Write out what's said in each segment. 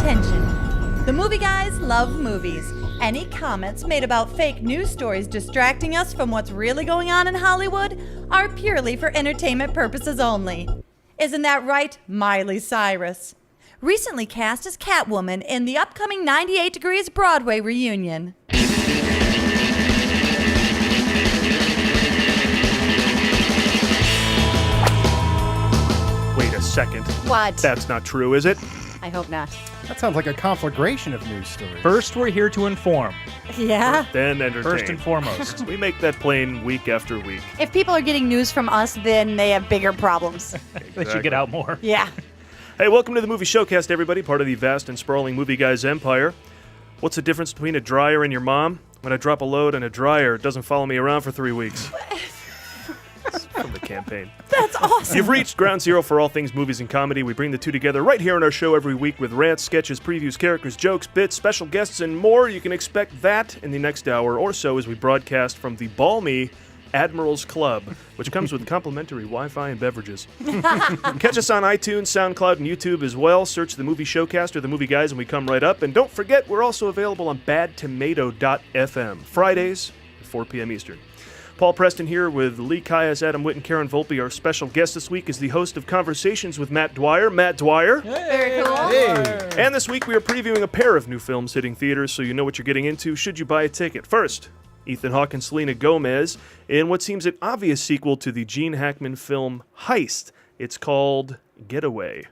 Attention. The movie guys love movies. Any comments made about fake news stories distracting us from what's really going on in Hollywood are purely for entertainment purposes only. Isn't that right, Miley Cyrus? Recently cast as Catwoman in the upcoming 98 Degrees Broadway reunion. Wait a second. What? That's not true, is it? I hope not. That sounds like a conflagration of news stories. First, we're here to inform. Yeah? Then entertain. First and foremost. We make that plain week after week. If people are getting news from us, then they have bigger problems. They should get out more. Yeah. Hey, welcome to the Movie Showcast, everybody, part of the vast and sprawling movie guys empire. What's the difference between a dryer and your mom? When I drop a load on a dryer, it doesn't follow me around for 3 weeks. It's from the campaign. That's awesome. You've reached ground zero for all things movies and comedy. We bring the two together right here on our show every week with rants, sketches, previews, characters, jokes, bits, special guests, and more. You can expect that in the next hour or so as we broadcast from the balmy Admiral's Club, which comes with complimentary Wi-Fi and beverages. You can catch us on iTunes, SoundCloud, and YouTube as well. Search the Movie Showcast or the Movie Guys and we come right up. And don't forget, we're also available on badtomato.fm, Fridays at 4 p.m. Eastern. Paul Preston here with Lee Kayas, Adam Witt, and Karen Volpe. Our special guest this week is the host of Conversations with Matt Dwyer. Matt Dwyer. Very cool. Hey. And this week we are previewing a pair of new films hitting theaters, so you know what you're getting into should you buy a ticket. First, Ethan Hawke and Selena Gomez in what seems an obvious sequel to the Gene Hackman film Heist. It's called Getaway.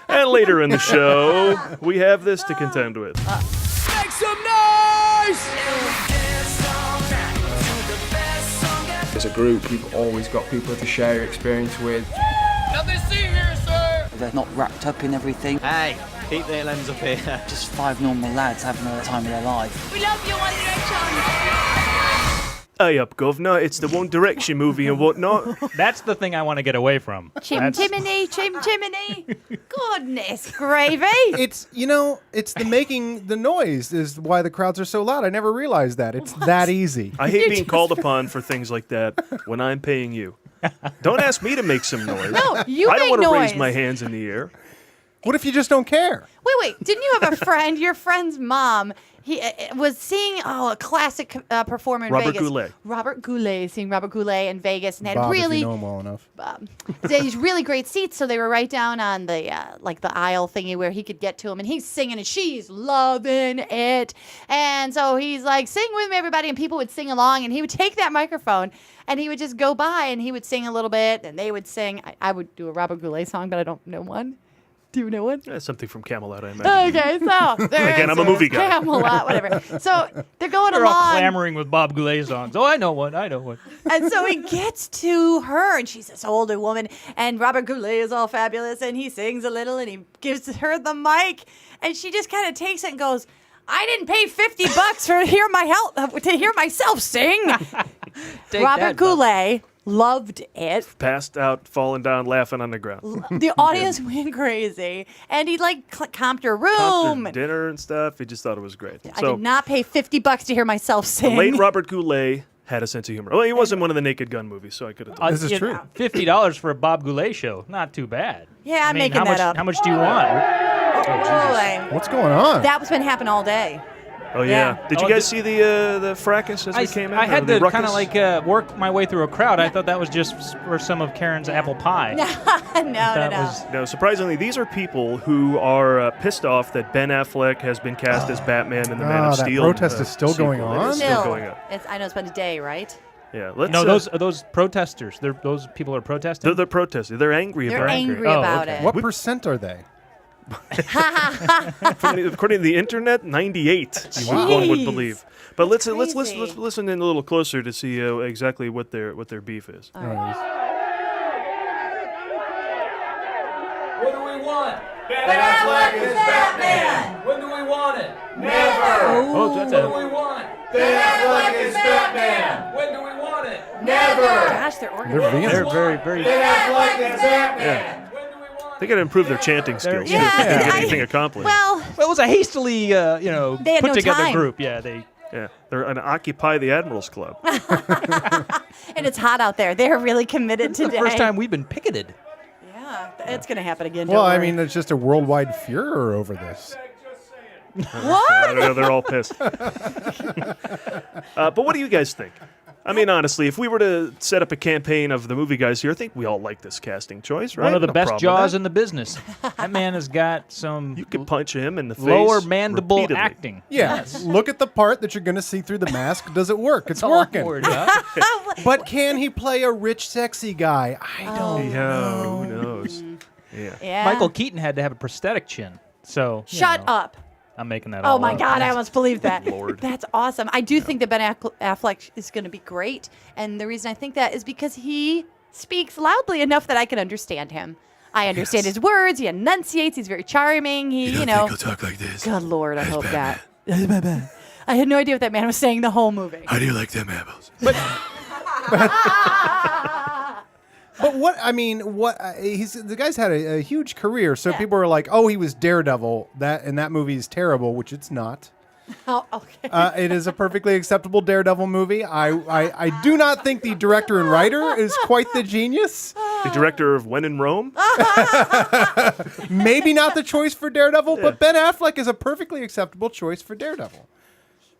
And later in the show, we have this to contend with. Make some noise! As a group, you've always got people to share your experience with. Nothing to see here, sir! They're not wrapped up in everything. Hey, keep their lens up here. Just five normal lads having the time of their life. We love you, One Direction. Hey up, governor. It's the One Direction movie and whatnot. That's the thing I want to get away from. Chimney. Goodness gravy. It's the making the noise is why the crowds are so loud. I never realized that. It's that easy. I hate being called upon for things like that when I'm paying you. Don't ask me to make some noise. No, you I don't make want to noise. raise my hands in the air. What if you just don't care? Wait. Didn't you have a friend, your friend's mom, he was seeing a classic performer in Vegas. Robert Goulet, seeing Robert Goulet in Vegas, and had Bob, really if you know him well enough. these really great seats. So they were right down on the the aisle thingy where he could get to him, and he's singing, and she's loving it. And so he's like, "Sing with me, everybody!" And people would sing along, and he would take that microphone, and he would just go by, and he would sing a little bit, and they would sing. I would do a Robert Goulet song, but I don't know one. Do you know one? Something from Camelot, I imagine. Okay, so Again, I'm a movie guy. Camelot, whatever. So they're going They're all along, clamoring with Bob Goulet songs. Oh, I know one. and so he gets to her, and she's this older woman, and Robert Goulet is all fabulous, and he sings a little, and he gives her the mic, and she just kind of takes it and goes, "I didn't pay $50 to hear myself sing." Robert Goulet loved it. Passed out, falling down, laughing on the ground. The audience went crazy, and he comped her room. Comped her dinner and stuff. He just thought it was great. I did not pay $50 to hear myself sing. The late Robert Goulet had a sense of humor. Well, he wasn't one of the Naked Gun movies, so I could have. This is true. $50 for a Bob Goulet show. Not too bad. Yeah, I'm making that up. How much do you want? Boy. What's going on? That was been happening all day. Oh yeah. Yeah. Did you guys see the fracas as we came in? I had the to kind ruckus? of work my way through a crowd. I thought that was just for some of Karen's apple pie. No. No, surprisingly, these are people who are pissed off that Ben Affleck has been cast as Batman in the Man of that Steel. protest is still sequel. going on? It is still going on. I know it's been a day, right? Yeah. Let's, No, those protesters. Those people are protesting. They're protesting. They're angry They're about it. angry Oh, about okay. it. What percent are they? According to the internet, 98. One would believe. But let's listen in a little closer to see exactly what their beef is. What do we want? Ben Affleck is Batman! When do we want it? Never! Oh, that's What do we want? Ben Affleck is Batman! When do we want it? Never! Gosh, they're organized. They're very, very. Ben Affleck is Batman! When do we want They got to improve their chanting skills Yeah, to get I- anything accomplished. Well, Well, it was a hastily, They had put no together time. group. Yeah, they. Yeah, they're an Occupy the Admirals Club. and it's hot out there. They're really committed today. First time we've been picketed. Yeah. It's going to happen again. Well, don't I worry. mean, there's just a worldwide furor over this. I don't know. They're all pissed. But what do you guys think? I mean, honestly, if we were to set up a campaign of the movie guys here, I think we all like this casting choice, right? One of the No best problem with jaws that. in the business. That man has got some You could punch him in the face. lower mandible repeatedly. acting. Yeah, look at the part that you're going to see through the mask. Does it work? It's All I'm working. worried about. But can he play a rich, sexy guy? I don't. Yeah, who knows? Yeah. Yeah. Michael Keaton had to have a prosthetic chin. So Shut up. I'm making that Oh all my up. God, I almost believed that. Lord. That's awesome. I do think that Ben Affleck is going to be great. And the reason I think that is because he speaks loudly enough that I can understand him. I understand his words. He enunciates. He's very charming. He, you know. Think he'll talk like this? Good Lord, I hope Batman. that. I had no idea what that man was saying the whole movie. How do you like them apples? But what I mean, the guy's had a huge career. So people are like, "Oh, he was Daredevil." That movie is terrible, which it's not. Oh, okay. It is a perfectly acceptable Daredevil movie. I do not think the director and writer is quite the genius. The director of When in Rome? Maybe not the choice for Daredevil, but Ben Affleck is a perfectly acceptable choice for Daredevil.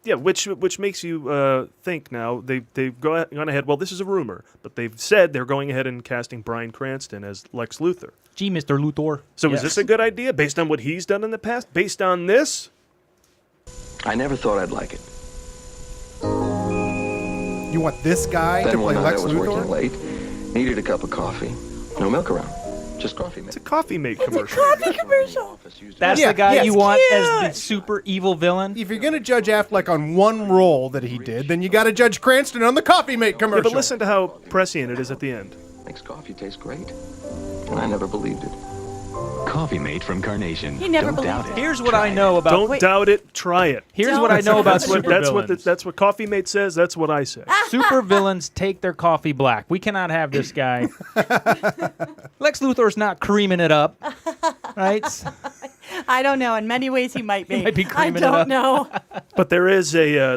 Yeah, which makes you think now they've gone ahead. Well, this is a rumor, but they've said they're going ahead and casting Bryan Cranston as Lex Luthor. Gee, Mr. Luthor. So Yes. is this a good idea based on what he's done in the past? Based on this? I never thought I'd like it. You want this guy to Then play one night Lex I was working Luthor? late, needed a cup of coffee. No milk around, just coffee It's mate. a Coffee Mate commercial. Coffee commercial. That's Yeah, the guy yes. you want Cute. as the super evil villain? If you're going to judge Affleck on one role that he did, then you got to judge Cranston on the Coffee Mate Yeah, commercial. but listen to how prescient it is at the end. Makes coffee taste great. And I never believed it. Coffee Mate from Carnation. He never Don't doubt believed it. Here's what I know about Don't doubt it. Try it. Here's what I know about supervillains. That's what Coffee Mate says. That's what I say. Supervillains take their coffee black. We cannot have this guy. Lex Luthor's not creaming it up, right? I don't know. In many ways, he might be. might be I creaming it don't up. know. But there is a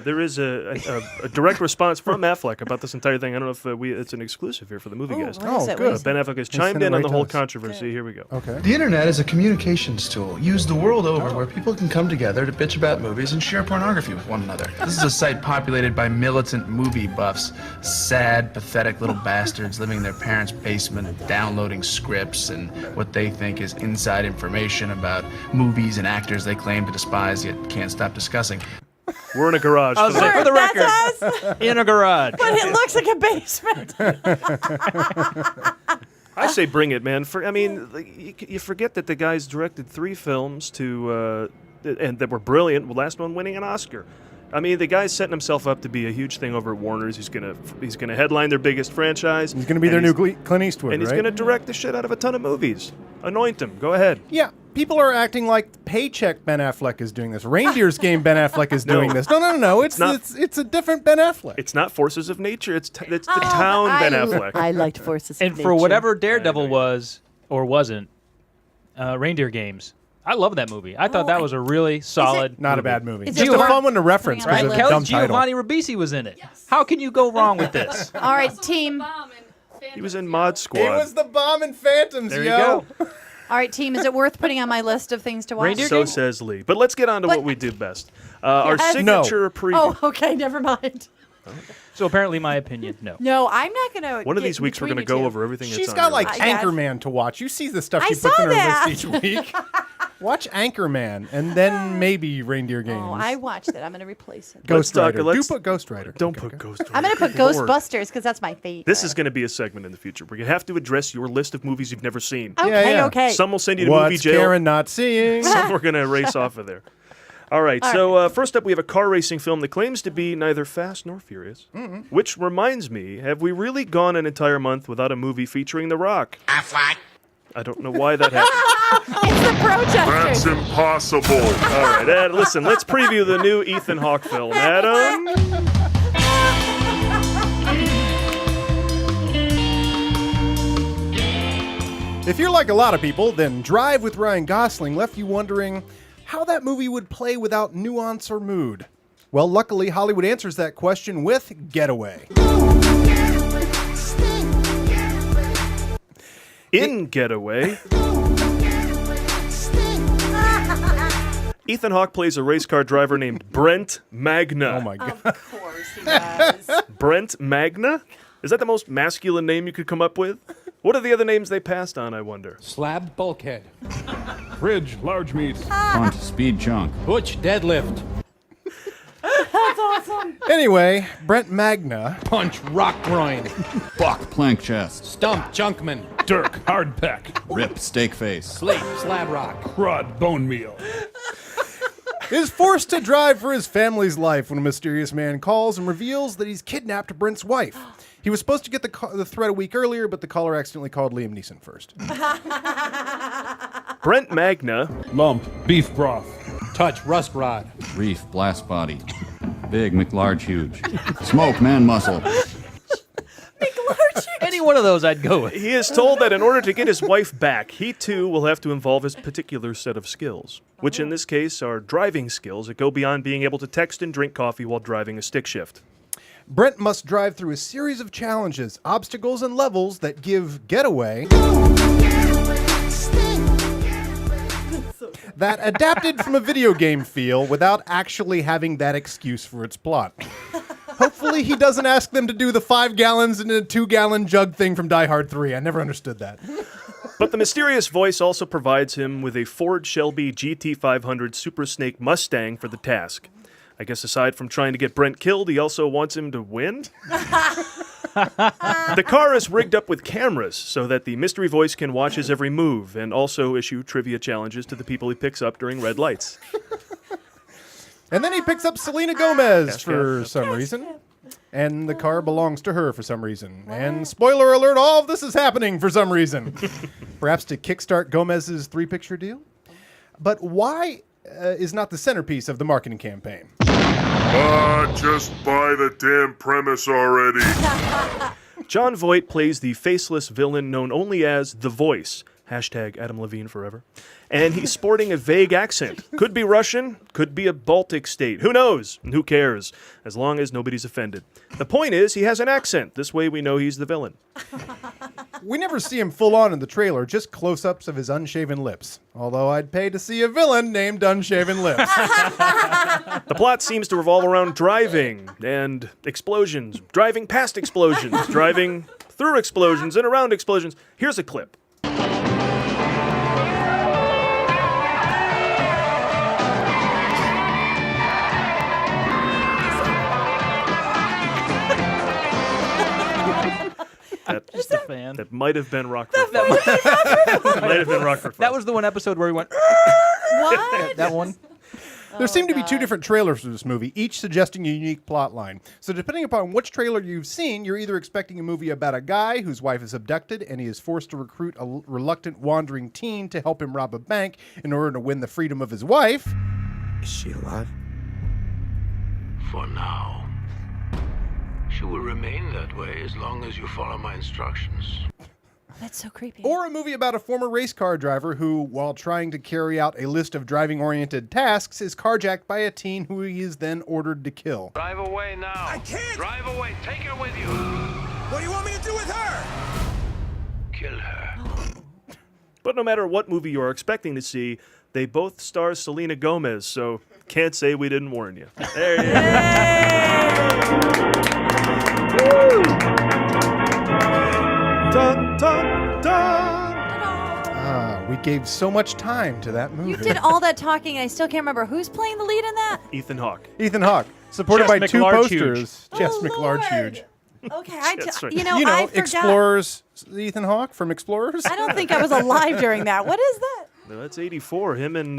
direct response from Affleck about this entire thing. I don't know if it's an exclusive here for the movie guys. What is it? good. What is it? Ben Affleck has They sent chimed it in on right the to whole us. controversy. Here we go. Okay. The internet is a communications tool used the world over where people can come together to bitch about movies and share pornography with one another. This is a site populated by militant movie buffs, sad, pathetic little bastards living in their parents' basement, downloading scripts and what they think is inside information about movies and actors they claim to despise yet can't stop discussing. We're in a garage. I'll say for the record, That's us, in a garage. but it looks like a basement. I say bring it, man. You forget that the guy's directed 3 films and that were brilliant. The last one winning an Oscar. I mean, the guy's setting himself up to be a huge thing over at Warner's. He's gonna headline their biggest franchise. He's going to be their new Clint Eastwood, and he's right? going to direct the shit out of a ton of movies. Anoint him. Go ahead. Yeah, people are acting like Paycheck Ben Affleck is doing this. Reindeer's Game Ben Affleck is doing this. No. It's a different Ben Affleck. It's not Forces of Nature. It's the town Ben Affleck. I liked Forces of And for Nature. whatever Daredevil was or wasn't, Reindeer Games. I love that movie. I thought that was a really solid Not a movie. bad movie. Is Just it a worth fun one to reference putting because on of my the list? dumb title. Giovanni Ribisi was in it. How can you go wrong with this? All right, team. He was in Mod Squad. He was the bomb in Phantoms, There yo. you go. All right, team. Is it worth putting on my list of things to watch? Reindeer So Games? says Lee. But let's get on to But- what we do best. Our Yes. signature preview. Oh, okay. Never mind. So apparently my opinion, no. No, I'm not gonna. One of get these weeks we're between going to you go two. over everything She's that's got on like your list. I guess. Anchorman to watch. You see the stuff I she puts saw in her that. list each week. Watch Anchorman and then maybe Reindeer Games. Oh, I watched it. I'm gonna replace it. Ghost Let's talk- Rider. let's- Do put Ghost Rider. Don't Okay, put okay. Ghost Rider. I'm gonna put Lord. Ghostbusters because that's my favorite. This is going to be a segment in the future where you have to address your list of movies you've never seen. Okay. yeah. Okay. Some will send you to What's movie jail. Karen not seeing? Some we're going to erase off of there. All right, first up we have a car racing film that claims to be neither fast nor furious. Which reminds me, have we really gone an entire month without a movie featuring The Rock? I don't know why that happened. It's the protesters. impossible. All right, listen, let's preview the new Ethan Hawke film. Adam? If you're like a lot of people, then Drive with Ryan Gosling left you wondering how that movie would play without nuance or mood. Well, luckily, Hollywood answers that question with Getaway. In Getaway, Ethan Hawke plays a race car driver named Brent Magna. Oh my God. Of course he does. Brent Magna? Is that the most masculine name you could come up with? What are the other names they passed on, I wonder? Slab bulkhead. Fridge large meat. Punt speed chunk. Butch deadlift. That's awesome. Anyway, Brent Magna. Punch rock groin. Buck plank chest. Stump junkman. Dirk hard peck. Rip steak face. Slate slab rock. Crud bone meal. Is forced to drive for his family's life when a mysterious man calls and reveals that he's kidnapped Brent's wife. He was supposed to get the threat a week earlier, but the caller accidentally called Liam Neeson first. Brent Magna. Lump beef broth. Touch rust rod. Reef blast body. Big McLarge huge. Smoke man muscle. Any one of those I'd go with. He is told that in order to get his wife back, he too will have to involve his particular set of skills, which in this case are driving skills that go beyond being able to text and drink coffee while driving a stick shift. Brent must drive through a series of challenges, obstacles, and levels that give Getaway that adapted from a video game feel without actually having that excuse for its plot. Hopefully he doesn't ask them to do the 5 gallons in a 2-gallon jug thing from Die Hard 3. I never understood that. But the mysterious voice also provides him with a Ford Shelby GT500 Super Snake Mustang for the task. I guess aside from trying to get Brent killed, he also wants him to win? The car is rigged up with cameras so that the mystery voice can watch his every move and also issue trivia challenges to the people he picks up during red lights. And then he picks up Selena Gomez for some reason. And the car belongs to her for some reason. And spoiler alert, all of this is happening for some reason. Perhaps to kickstart Gomez's 3-picture deal? But why is not the centerpiece of the marketing campaign? Just buy the damn premise already. John Voight plays the faceless villain known only as The Voice. Hashtag Adam Levine forever. And he's sporting a vague accent. Could be Russian, could be a Baltic state. Who knows? And who cares? As long as nobody's offended. The point is, he has an accent. This way we know he's the villain. We never see him full on in the trailer, just close-ups of his unshaven lips. Although I'd pay to see a villain named Unshaven Lips. The plot seems to revolve around driving and explosions. Driving past explosions. Driving through explosions and around explosions. Here's a clip. Just a fan. That might have been Rockford. Might have been Rockford. That was the one episode where he went. What? That one. There seem to be 2 different trailers for this movie, each suggesting a unique plot line. So depending upon which trailer you've seen, you're either expecting a movie about a guy whose wife is abducted and he is forced to recruit a reluctant wandering teen to help him rob a bank in order to win the freedom of his wife. Is she alive? For now. She will remain that way as long as you follow my instructions. That's so creepy. Or a movie about a former race car driver who, while trying to carry out a list of driving-oriented tasks, is carjacked by a teen who he is then ordered to kill. Drive away now. I can't! Drive away. Take her with you. What do you want me to do with her? Kill her. But no matter what movie you are expecting to see, they both star Selena Gomez, so can't say we didn't warn you. There you go. Dun, dun, dun. We gave so much time to that movie. You did all that talking, and I still can't remember who's playing the lead in that. Ethan Hawke. Ethan Hawke, supported Chess by 2 McLarge posters. Chess Oh, McLarge Lord. huge. Okay, That's right. I forgot. Explorers, Ethan Hawke from Explorers. I don't think I was alive during that. What is that? No, that's 84. Him and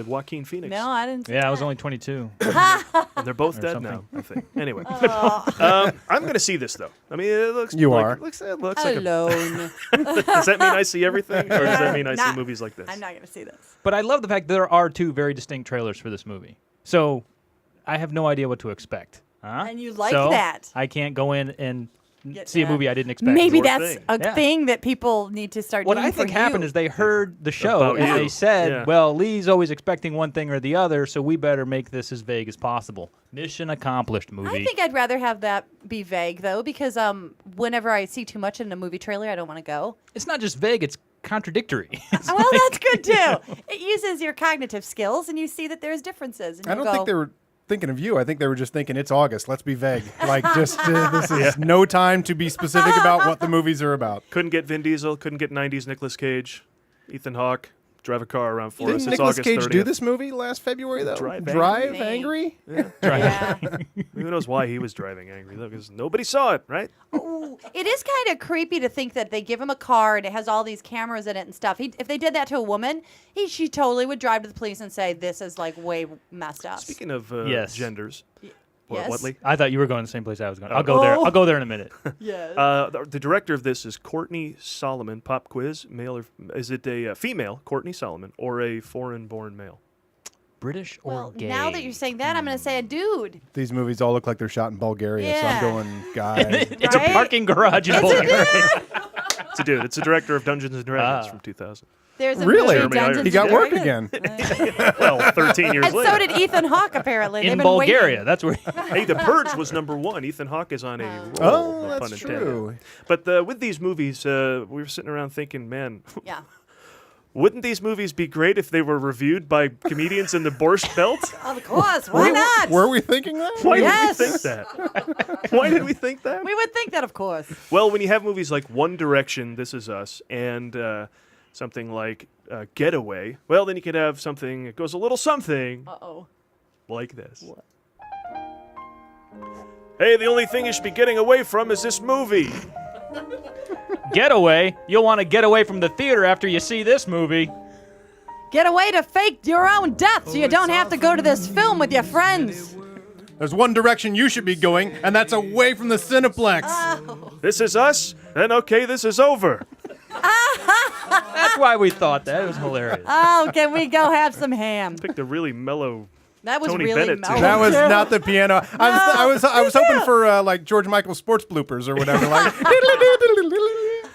Joaquin Phoenix. No, I didn't see Yeah, I that. was only 22. And they're both Or dead something. now, I think. Anyway. Oh. I'm going to see this, though. I mean, it looks You like, are. It looks like Alone. Does that mean I see everything? Or does that mean I see Not- movies like this? I'm not going to see this. But I love the fact that there are 2 very distinct trailers for this movie. So I have no idea what to expect. Huh? And you like So that. I can't go in and see a movie I didn't expect. Maybe Your that's thing. a thing that people need to start What doing I think for happened you. is they heard the show About and you. they said, Yeah. well, Lee's always expecting one thing or the other, so we better make this as vague as possible. Mission accomplished, movie. I think I'd rather have that be vague, though, because whenever I see too much in a movie trailer, I don't want to go. It's not just vague, it's contradictory. Well, that's good, too. It uses your cognitive skills, and you see that there's differences. And I you don't go, think they were thinking of you. I think they were just thinking it's August. Let's be vague. Like, just this is no time to be specific about what the movies are about. Couldn't get Vin Diesel. Couldn't get 90s Nicolas Cage, Ethan Hawke. Drive a car around for us. Didn't It's Nicolas August Cage 30th. do this movie last February, though? Drive Angry? Yeah. Who knows why he was driving angry, though, because nobody saw it, right? Ooh, it is kind of creepy to think that they give him a car and it has all these cameras in it and stuff. If they did that to a woman, she totally would drive to the police and say, this is like way messed up. Speaking of Yes. genders. Yes. What, Lee? I thought you were going the same place I was going. I'll go there. I'll go there in a minute. Yes. The director of this is Courtney Solomon. Pop quiz: male or is it a female, Courtney Solomon, or a foreign-born male? British or well, gay? now that you're saying that, I'm going to say a dude. These movies all look like they're shot in Bulgaria, so Yeah. I'm going guy. It's a parking garage in Bulgaria. It's a dude. It's a director of Dungeons and Dragons from 2000. There's a Really? movie, Dungeons He got and work Dragons. again. Well, 13 years And later. so did Ethan Hawke, apparently. In They've been Bulgaria, waiting. that's where. Hey, The Purge was #1. Ethan Hawke is on a roll. Oh, no that's pun intended. true. But with these movies, we were sitting around thinking, man, Yeah. wouldn't these movies be great if they were reviewed by comedians in the Borscht Belt? Of course. Why not? Were we thinking that? Why Yes. did we think that? Why did we think that? We would think that, of course. Well, when you have movies like One Direction, This Is Us, and something like Getaway, well, then you could have something that goes a little something Uh-oh. like this. Hey, the only thing you should be getting away from is this movie. Getaway? You'll want to get away from the theater after you see this movie. Get away to fake your own death so you don't have to go to this film with your friends. There's one direction you should be going, and that's away from the Cineplex. This Is Us? Then okay, this is over. That's why we thought that. It was hilarious. Oh, can we go have some ham? Picked a really mellow That was Tony really Bennett, too. mellow. That was too. not the piano. I was hoping for like George Michael sports bloopers or whatever. Like,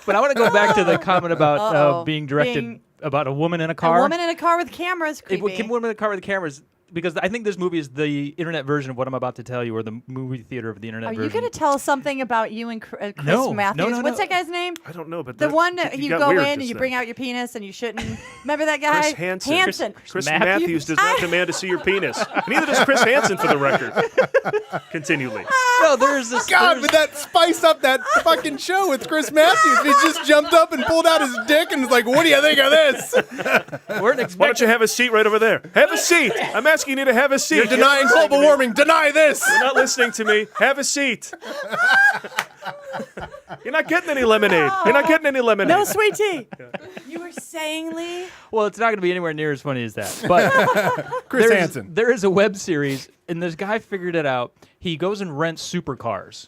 But I want to go back to the comment about Uh-oh. being directed Being- about a woman in a car. A woman in a car with cameras, A creepy. woman in a car with cameras. Because I think this movie is the internet version of what I'm about to tell you, or the movie theater of the internet Are version. you going to tell us something about you and Chris No, Matthews? no, What's no. that guy's name? I don't know, but The that- one that you got go weird in and just you then. bring out your penis and you shouldn't. Remember that guy? Chris Hansen. Hansen. Chris Matthews? Matthews does not demand to see your penis. Neither does Chris Hansen, for the record. Continually. No, there's this. God, would that spice up that fucking show with Chris Matthews? He just jumped up and pulled out his dick and was like, "What do you think of this?" Why don't you have a seat right over there? Have a seat. I'm asking you to have a seat. You're denying global warming. Deny this. You're not listening to me. Have a seat. You're not getting any lemonade. You're not getting any lemonade. No sweet tea. You were saying, Lee? Well, it's not going to be anywhere near as funny as that. But Chris there's- Hansen. There is a web series, and this guy figured it out. He goes and rents supercars,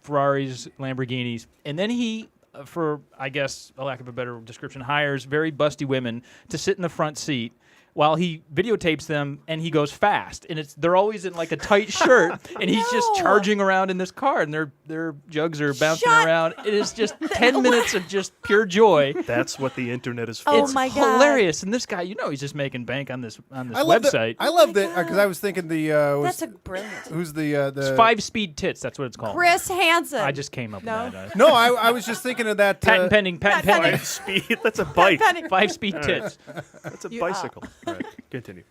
Ferraris, Lamborghinis, and then he, for, I guess, a lack of a better description, hires very busty women to sit in the front seat while he videotapes them, and he goes fast. And they're always in like a tight shirt, and he's just charging around in this car, and their jugs are bouncing around. It is just 10 minutes of just pure joy. That's what the internet is for. Oh It's my God. hilarious. And this guy, he's just making bank on this I love website. I love that because I was thinking That's a brilliant. who's the It's 5-speed tits. That's what it's called. Chris Hansen. I just came up No. with that. No, I was just thinking of that. Patent pending. Patent pending. 5-speed. That's a bike. 5-speed tits. That's a You- bicycle. All right, continue.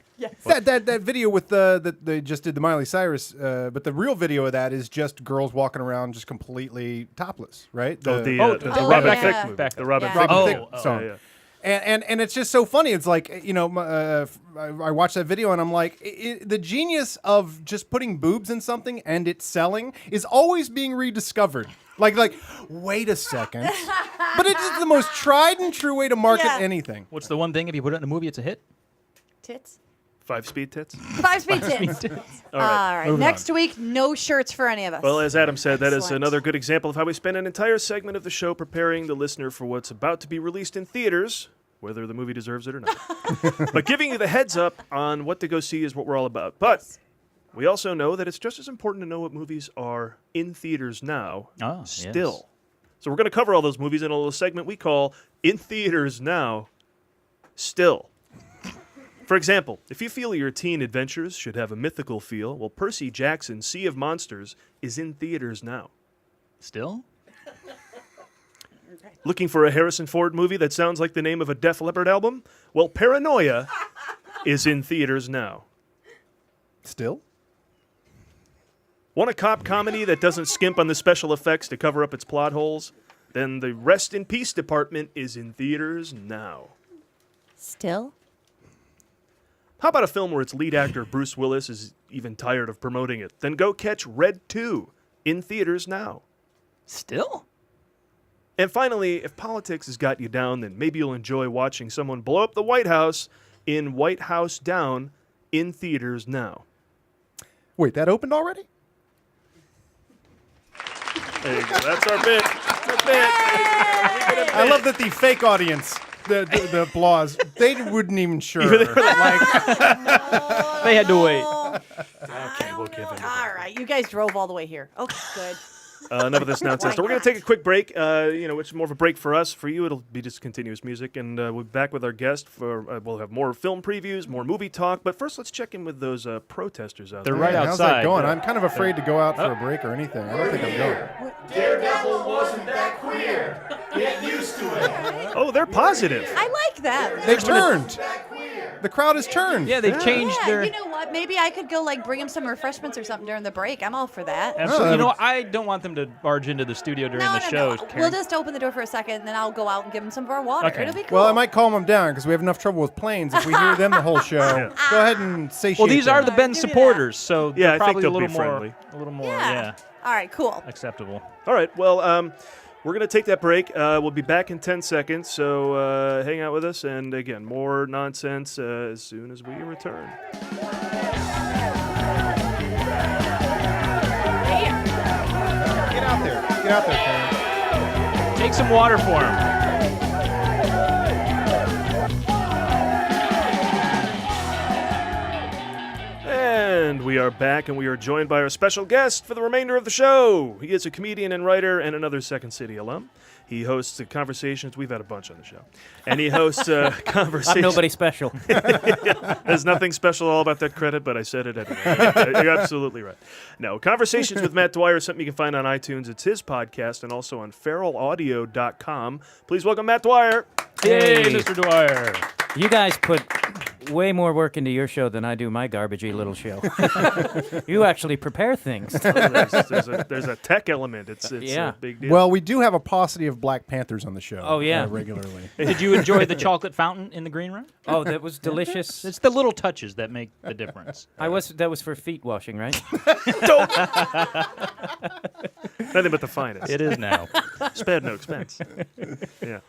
That video with that they just did the Miley Cyrus, but the real video of that is just girls walking around just completely topless, right? The Oh, Robin yeah. Thicke movie. Back The Robin Yeah. Thicke Robin movie. Thicke song. Yeah. And it's just so funny. It's like, I watched that video and I'm like, the genius of just putting boobs in something and it selling is always being rediscovered. Like, wait a second. But it's the most tried and true way to market Yeah. anything. What's the one thing, if you put it in a movie, it's a hit? Tits. 5-speed tits. 5-speed tits. All right. moving Next week, no shirts for any of us. Well, as Adam said, that is Excellent. another good example of how we spend an entire segment of the show preparing the listener for what's about to be released in theaters, whether the movie deserves it or not. But giving you the heads up on what to go see is what we're all about. But We also know that it's just as important to know what movies are in theaters now, still. So we're going to cover all those movies in a little segment we call In Theaters Now, Still. For example, if you feel your teen adventures should have a mythical feel, well, Percy Jackson's Sea of Monsters is in theaters now. Still? Looking for a Harrison Ford movie that sounds like the name of a Def Leppard album? Well, Paranoia is in theaters now. Still? Want a cop comedy that doesn't skimp on the special effects to cover up its plot holes? Then the Rest in Peace department is in theaters now. Still? How about a film where its lead actor, Bruce Willis, is even tired of promoting it? Then go catch Red 2 in theaters now. Still? And finally, if politics has got you down, then maybe you'll enjoy watching someone blow up the White House in White House Down in theaters now. Wait, that opened already? There you go. That's our bit. That's our bit. I love that the fake audience, the applause, they wouldn't even sure. They had to wait. Okay, we'll give it. All right, you guys drove all the way here. Okay, good. Enough of this nonsense. So we're going to take a quick break, which is more of a break for us. For you, it'll be just continuous music. And we'll be back with our guest. We'll have more film previews, more movie talk. But first, let's check in with those protesters out there. They're right outside. How's that going? I'm kind of afraid to go out for a break or anything. I don't think I'm going. Daredevil wasn't that queer. Get used to it. Oh, they're positive. I like that. They've turned. The crowd has turned. Yeah, they've changed Yeah, their... you know what? Maybe I could go bring them some refreshments or something during the break. I'm all for that. Absolutely. You know, I don't want them to barge into the studio during the show. No. We'll just open the door for a second, and then I'll go out and give them some of our water. Okay. It'll be cool. Well, I might calm them down because we have enough trouble with planes if we hear them the whole show. Go ahead and satiate Well, these are them. the Ben supporters, so Yeah, they're I think probably they'll a little be more, friendly. Yeah. All right, cool. Acceptable. All right. Well, we're going to take that break. We'll be back in 10 seconds, so hang out with us. And again, more nonsense as soon as we return. Get out there. Get out there, Karen. Take some water for him. And we are back, and we are joined by our special guest for the remainder of the show. He is a comedian and writer and another Second City alum. He hosts Conversations. We've had a bunch on the show. And he hosts Conversations. I'm nobody special. There's nothing special all about that credit, but I said it anyway. You're absolutely right. No, Conversations with Matt Dwyer is something you can find on iTunes. It's his podcast and also on feralaudio.com. Please welcome Matt Dwyer. Hey, Mr. Dwyer. You guys put way more work into your show than I do my garbagey little show. You actually prepare things. There's a tech element. It's yeah. a big deal. Well, we do have a paucity of Black Panthers on the show. Oh, yeah. Regularly. Did you enjoy the chocolate fountain in the green room? Oh, that was delicious. It's the little touches that make the difference. That was for feet washing, right? Nothing but the finest. It is now. Spared no expense. Yeah.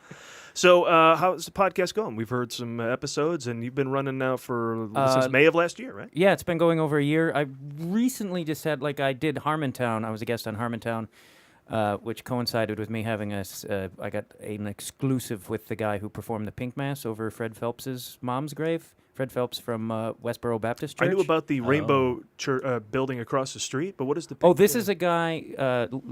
So how's the podcast going? We've heard some episodes, and you've been running now for since May of last year, right? Yeah, it's been going over a year. I recently just had, I did Harmontown. I was a guest on Harmontown, which coincided with me having I got an exclusive with the guy who performed the Pink Mass over Fred Phelps's mom's grave. Fred Phelps from Westboro Baptist Church. I knew about the Rainbow building across the street, but what is the... Oh, this is a guy,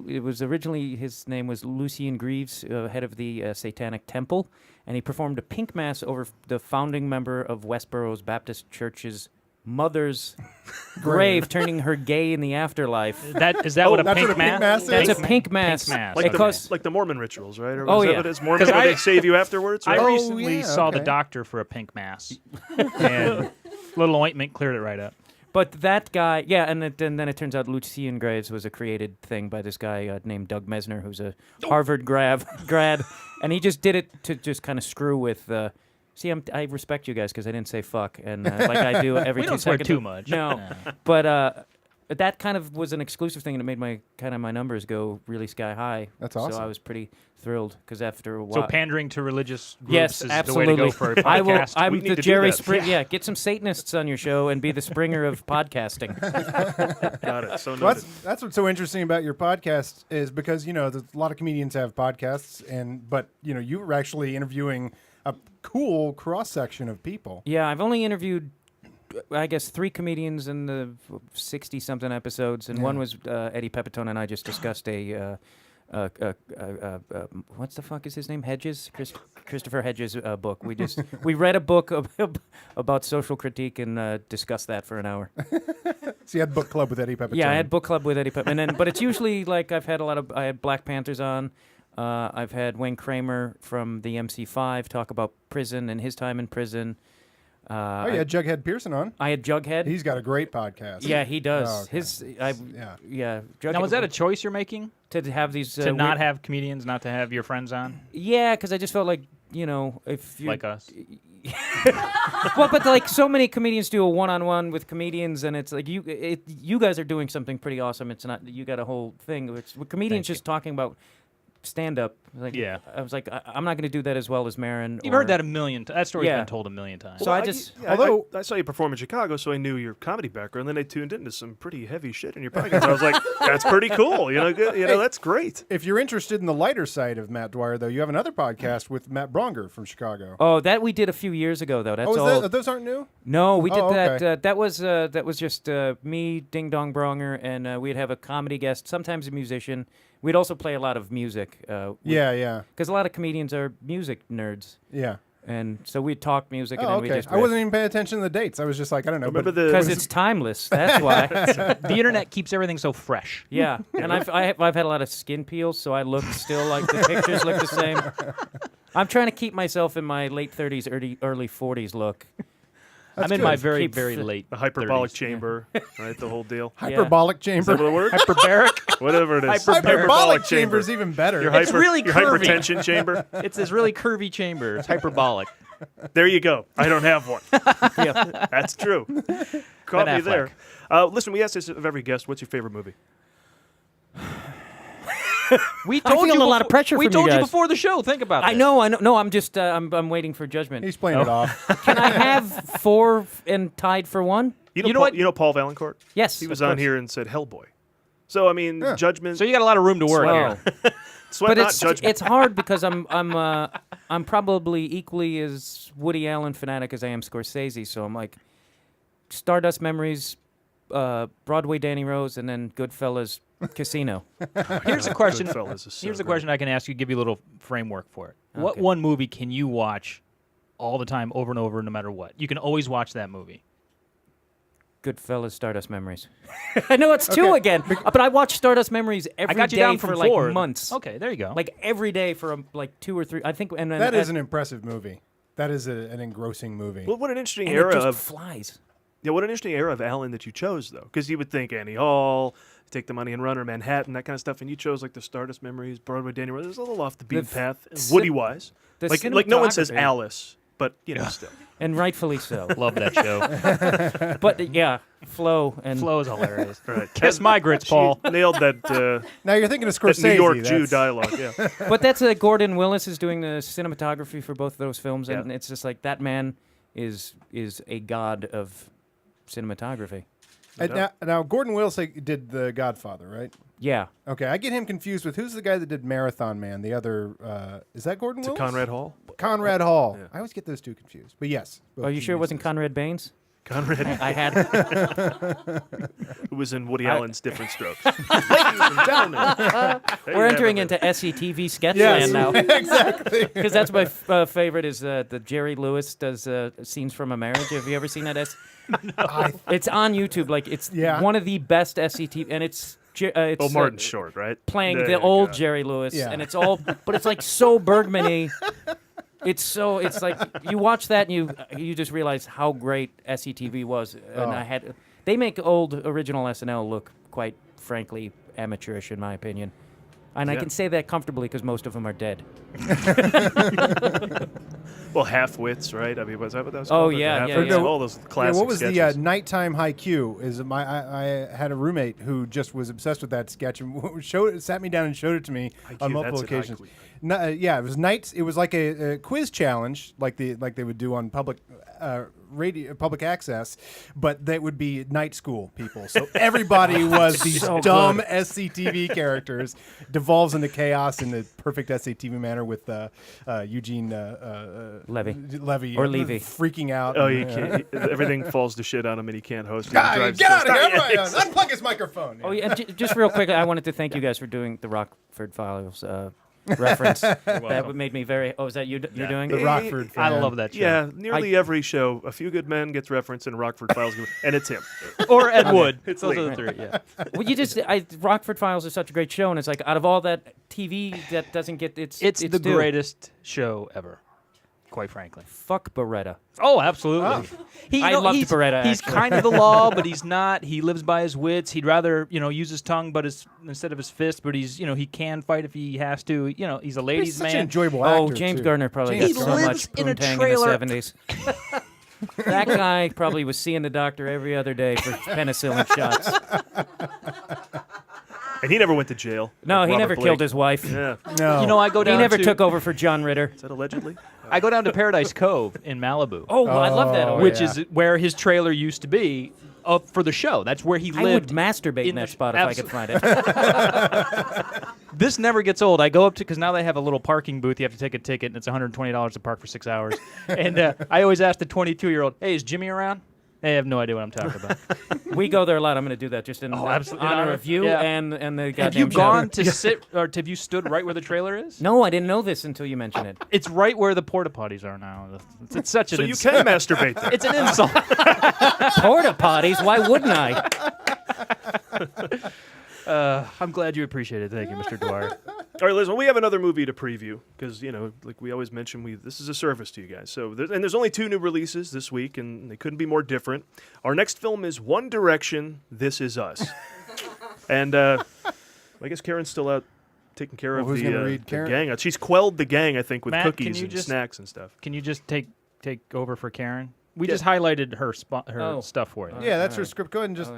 it was originally, his name was Lucien Greaves, head of the Satanic Temple, and he performed a Pink Mass over the founding member of Westboro's Baptist Church's mother's grave, turning her gay in the afterlife. Is that what a Pink Mass is? That's a Pink Mass. Like the Mormon rituals, right? Or oh, is yeah. that what it is? Mormon, where they save you afterwards? Right? I recently saw the doctor for a Pink Mass, and little ointment cleared it right up. But that guy, yeah, and then it turns out Lucien Graves was a created thing by this guy named Doug Mesner, who's a Harvard grad, and he just did it to just kind of screw with... See, I respect you guys because I didn't say fuck, and like I do every we 2 don't swear seconds. too much. No, but that kind of was an exclusive thing, and it made my numbers go really sky high. That's awesome. So I was pretty thrilled because after a while, So pandering to religious groups yes, is absolutely. the way to go for a podcast. I'm We need the to do Jerry that. Springer. Yeah, get some Satanists on your show and be the Springer of podcasting. Got it. So Well, noted. that's what's so interesting about your podcast is because, there's a lot of comedians have podcasts, but you were actually interviewing a cool cross-section of people. Yeah, I've only interviewed I guess, 3 comedians in the 60-something episodes, and one was Eddie Pepitone, and I just discussed what's the fuck is his name? Hedges? Christopher Hedges' book. We read a book about social critique and discussed that for an hour. So you had book club with Eddie Pepitone. Yeah, I had book club with Eddie Pepitone. But it's usually like I had Black Panthers on. I've had Wayne Kramer from the MC5 talk about prison and his time in prison. You had Jughead Pearson on. I had Jughead. He's got a great podcast. Yeah, he does. Oh, okay. Jughead, Now, was that a choice you're making? To have these to not have comedians, not to have your friends on? Yeah, because I just felt like, if you like us. Well, but like so many comedians do a one-on-one with comedians, and it's like you guys are doing something pretty awesome. It's not you got a whole thing. It's comedians just talking about stand-up. Like, yeah, I was like, I'm not going to do that as well as Marin. You've heard that a million times. That story's been told a million times. So Although I saw you perform in Chicago, so I knew your comedy background. Then I tuned into some pretty heavy shit in your podcast. I was like, that's pretty cool. That's great. If you're interested in the lighter side of Matt Dwyer, though, you have another podcast with Matt Bronger from Chicago. Oh, that we did a few years ago, though. That's those aren't new? No, we did that. Okay. That was just me, Ding Dong Bronger, and we'd have a comedy guest, sometimes a musician. We'd also play a lot of music. Yeah. Because a lot of comedians are music nerds. Yeah. And so we'd talk music, and then we just I wasn't even paying attention to the dates. I was just like, I don't know. Because it's timeless. That's why. The internet keeps everything so fresh. Yeah. And I've had a lot of skin peels, so I look still like the pictures look the same. I'm trying to keep myself in my late 30s, early 40s look. I'm in my very, very late. The hyperbolic 30s. chamber, right? The whole deal. Hyperbolic chamber. Is that the word? Hyperbaric? Whatever it is. Hyperbolic chamber is even better. It's really your curvy. hypertension chamber. It's this really curvy chamber. It's hyperbolic. There you go. I don't have one. Yeah. That's true. Caught me there. Listen, we asked this of every guest, what's your favorite movie? We told you a lot of pressure We from told you you guys. before the show. Think about I this. know. No, I'm just I'm waiting for judgment. He's playing it off. Can I have 4 and tied for 1? You know what? You know Paul Valancourt? Yes, He was of on course. here and said Hellboy. So, I mean, judgment. So you got a lot of room to work Well, here. Sweat, but not it's judgment. hard because I'm probably equally as Woody Allen fanatic as I am Scorsese. So I'm like Stardust Memories, Broadway Danny Rose, and then Goodfellas Casino. Here's a question. Goodfellas is so Here's a great. question I can ask you. Give you a little framework for it. What Okay. one movie can you watch all the time, over and over, no matter what? You can always watch that movie. Goodfellas, Stardust Memories. I know it's 2 again, but I watch Stardust Memories every I got you day down for from like 4. months. Okay, there you go. Like every day for like 2 or 3. I think. And That is an impressive movie. That is an engrossing movie. Well, what an interesting and era it just of flies. Yeah, what an interesting era of Allen that you chose, though, because you would think Annie Hall, Take the Money and Run, or Manhattan, that kind of stuff, and you chose like the Stardust Memories, Broadway Danny Rose. It was a little off the beaten path, Woody-wise. Like no one says cinematography. Alice, but still. And rightfully so. Love that show. But yeah, Flo and Flo is hilarious. Right. Kiss my grits, Paul. She nailed that. Now you're thinking of That Scorsese. New York Jew that's- dialogue. Yeah. But that's Gordon Willis is doing the cinematography for both of those films, and it's just like that man is a god of cinematography. And now Gordon Willis did The Godfather, right? Yeah. Okay, I get him confused with who's the guy that did Marathon Man. The other is that Gordon Willis? Conrad Hall. Conrad Hall. I always get those two confused. But yes. Are you sure it wasn't Conrad Baines? Conrad. I had. Who was in Woody Allen's Different Strokes. Ladies and gentlemen. We're entering into SCTV sketch Yes, land now. exactly. Because that's my favorite is the Jerry Lewis does Scenes from a Marriage. Have you ever seen that? It's on YouTube. Like it's one of the best SCTV, and it's Martin Short, right? Playing There the you old go. Jerry Lewis, Yeah. and it's all, but it's like so Bergman-y. It's like you watch that and you just realize how great SCTV was. And they make old original SNL look quite frankly amateurish in my opinion. And I can say that comfortably because most of them are dead. Well, Half-Wits, right? I mean, was that what that was Oh, called? yeah, Half-Wits, yeah. all those classic what was sketches. the Nighttime Haiku? I had a roommate who just was obsessed with that sketch and sat me down and showed it to me on multiple that's it, occasions. haiku. Yeah, it was nights. It was like a quiz challenge, like they would do on public radio, public access, but that would be night school people. So everybody was these dumb SCTV characters. Devolves into chaos in the perfect SCTV manner with Eugene Levy or Levy freaking out. Oh, you can't. Everything falls to shit on him, and he can't host. Get out of here! Unplug his microphone. Oh yeah, just real quick, I wanted to thank you guys for doing the Rockford Files reference. That made me very. Oh, is that you're doing the Rockford? I love that show. Yeah, nearly every show, A Few Good Men gets referenced in Rockford Files, and it's him. Or Ed Wood. It's Those Lee. are the three. Yeah. Well, Rockford Files is such a great show, and it's like out of all that TV that doesn't get it's the due. greatest show ever, quite frankly. Fuck Beretta. Oh, absolutely. I loved Beretta. He's actually. kind of the law, but he's not. He lives by his wits. He'd rather, use his tongue, but instead of his fist. But he's, he can fight if he has to. He's a ladies' such man. an enjoyable actor. Oh, James too. Garner probably James got Garner. so lives much in a poontang trailer. in the 70s. That guy probably was seeing the doctor every other day for penicillin shots. And he never went to jail. No, like he Robert never Blake. killed his wife. Yeah. No. I go down. He never to, took over for John Ritter. Is that allegedly? I go down to Paradise Cove in Malibu. Oh, I love that. Which is where his trailer used to be for the show. That's where he I would lived. masturbate in that spot if I could find it. This never gets old. I go up to, because now they have a little parking booth. You have to take a ticket, and it's $120 to park for 6 hours. And I always ask the 22-year-old, hey, is Jimmy around? They have no idea what I'm talking about. We go there a lot. I'm going to do that just in absolutely. honor of you Yeah. and the goddamn Have you show. gone to sit, or have you stood right where the trailer is? No, I didn't know this until you mentioned it. It's right where the porta potties are now. It's such an So you can masturbate there. It's an insult. Porta potties? Why wouldn't I? I'm glad you appreciate it. Thank you, Mr. Dwyer. All right, listen, we have another movie to preview because, like we always mention, this is a service to you guys. So, there's only 2 new releases this week, and they couldn't be more different. Our next film is One Direction, This Is Us. And I guess Karen's still out taking care of the gang. She's quelled the gang, I think, with Matt, cookies and snacks and stuff. Can you just take over for Karen? We just highlighted her stuff for you. Yeah, that's her script. Go ahead and just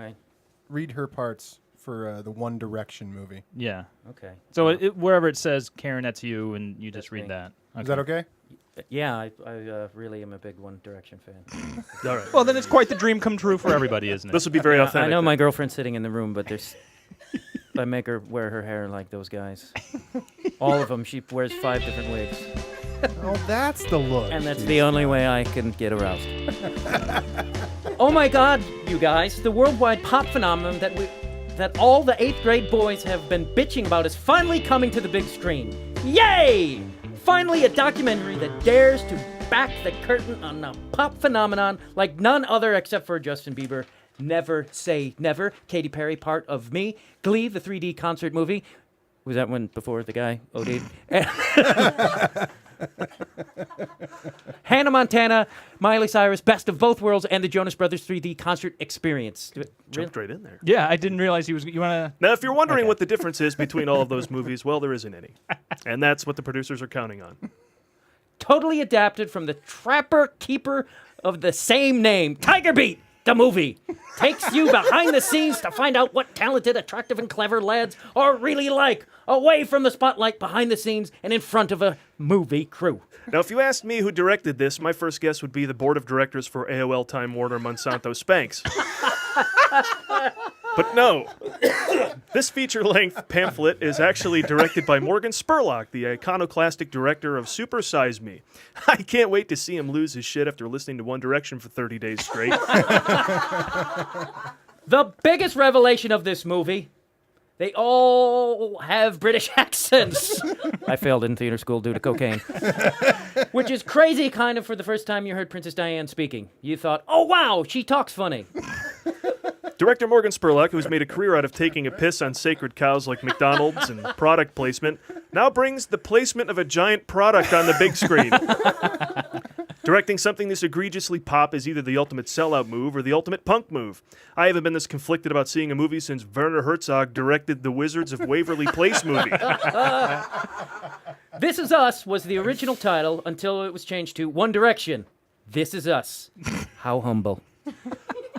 read her parts for the One Direction movie. Yeah. Okay. So wherever it says Karen, that's you, and you just read that. Okay. Is that okay? Yeah, I really am a big One Direction fan. All right. Well, then it's quite the dream come true for everybody, isn't it? This would be very authentic. I know my girlfriend's sitting in the room, but I make her wear her hair like those guys. All of them. She wears 5 different wigs. Oh, that's the look. And that's the only way I can get aroused. Oh my God, you guys! The worldwide pop phenomenon that all the 8th grade boys have been bitching about is finally coming to the big screen. Yay! Finally, a documentary that dares to back the curtain on a pop phenomenon like none other except for Justin Bieber. Never Say Never. Katy Perry, Part of Me. Glee, the 3D concert movie. Was that one before the guy OD'd? Hannah Montana, Miley Cyrus, Best of Both Worlds, and the Jonas Brothers 3D concert experience. Jumped right in there. Yeah, I didn't realize he was. You want to? Now, if you're wondering what the difference is between all of those movies, well, there isn't any. And that's what the producers are counting on. Totally adapted from the Trapper Keeper of the same name, Tiger Beat. The movie takes you behind the scenes to find out what talented, attractive, and clever lads are really like, away from the spotlight, behind the scenes, and in front of a movie crew. Now, if you asked me who directed this, my first guess would be the board of directors for AOL, Time Warner, Monsanto, Spanx. But no, this feature-length pamphlet is actually directed by Morgan Spurlock, the iconoclastic director of Super Size Me. I can't wait to see him lose his shit after listening to One Direction for 30 days straight. The biggest revelation of this movie, they all have British accents. I failed in theater school due to cocaine. Which is crazy kind of for the first time you heard Princess Diana speaking. You thought, oh wow, she talks funny. Director Morgan Spurlock, who's made a career out of taking a piss on sacred cows like McDonald's and product placement, now brings the placement of a giant product on the big screen. Directing something this egregiously pop is either the ultimate sellout move or the ultimate punk move. I haven't been this conflicted about seeing a movie since Werner Herzog directed the Wizards of Waverly Place movie. This Is Us was the original title until it was changed to One Direction. This Is Us. How humble.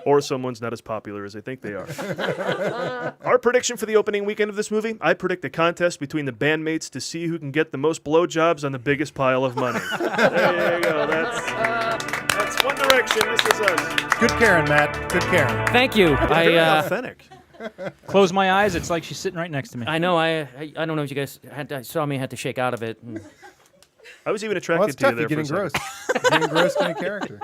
or someone's not as popular as they think they are. Our prediction for the opening weekend of this movie, I predict a contest between the bandmates to see who can get the most blowjobs on the biggest pile of money. There you go. That's One Direction. This is us. Good Karen, Matt. Good Karen. Thank you. Very authentic. Close my eyes. It's like she's sitting right next to me. I know. I don't know if you guys saw me. Had to shake out of it. I was even Well, attracted it's to you tough. there You're for getting a gross. second. You're getting gross in a character.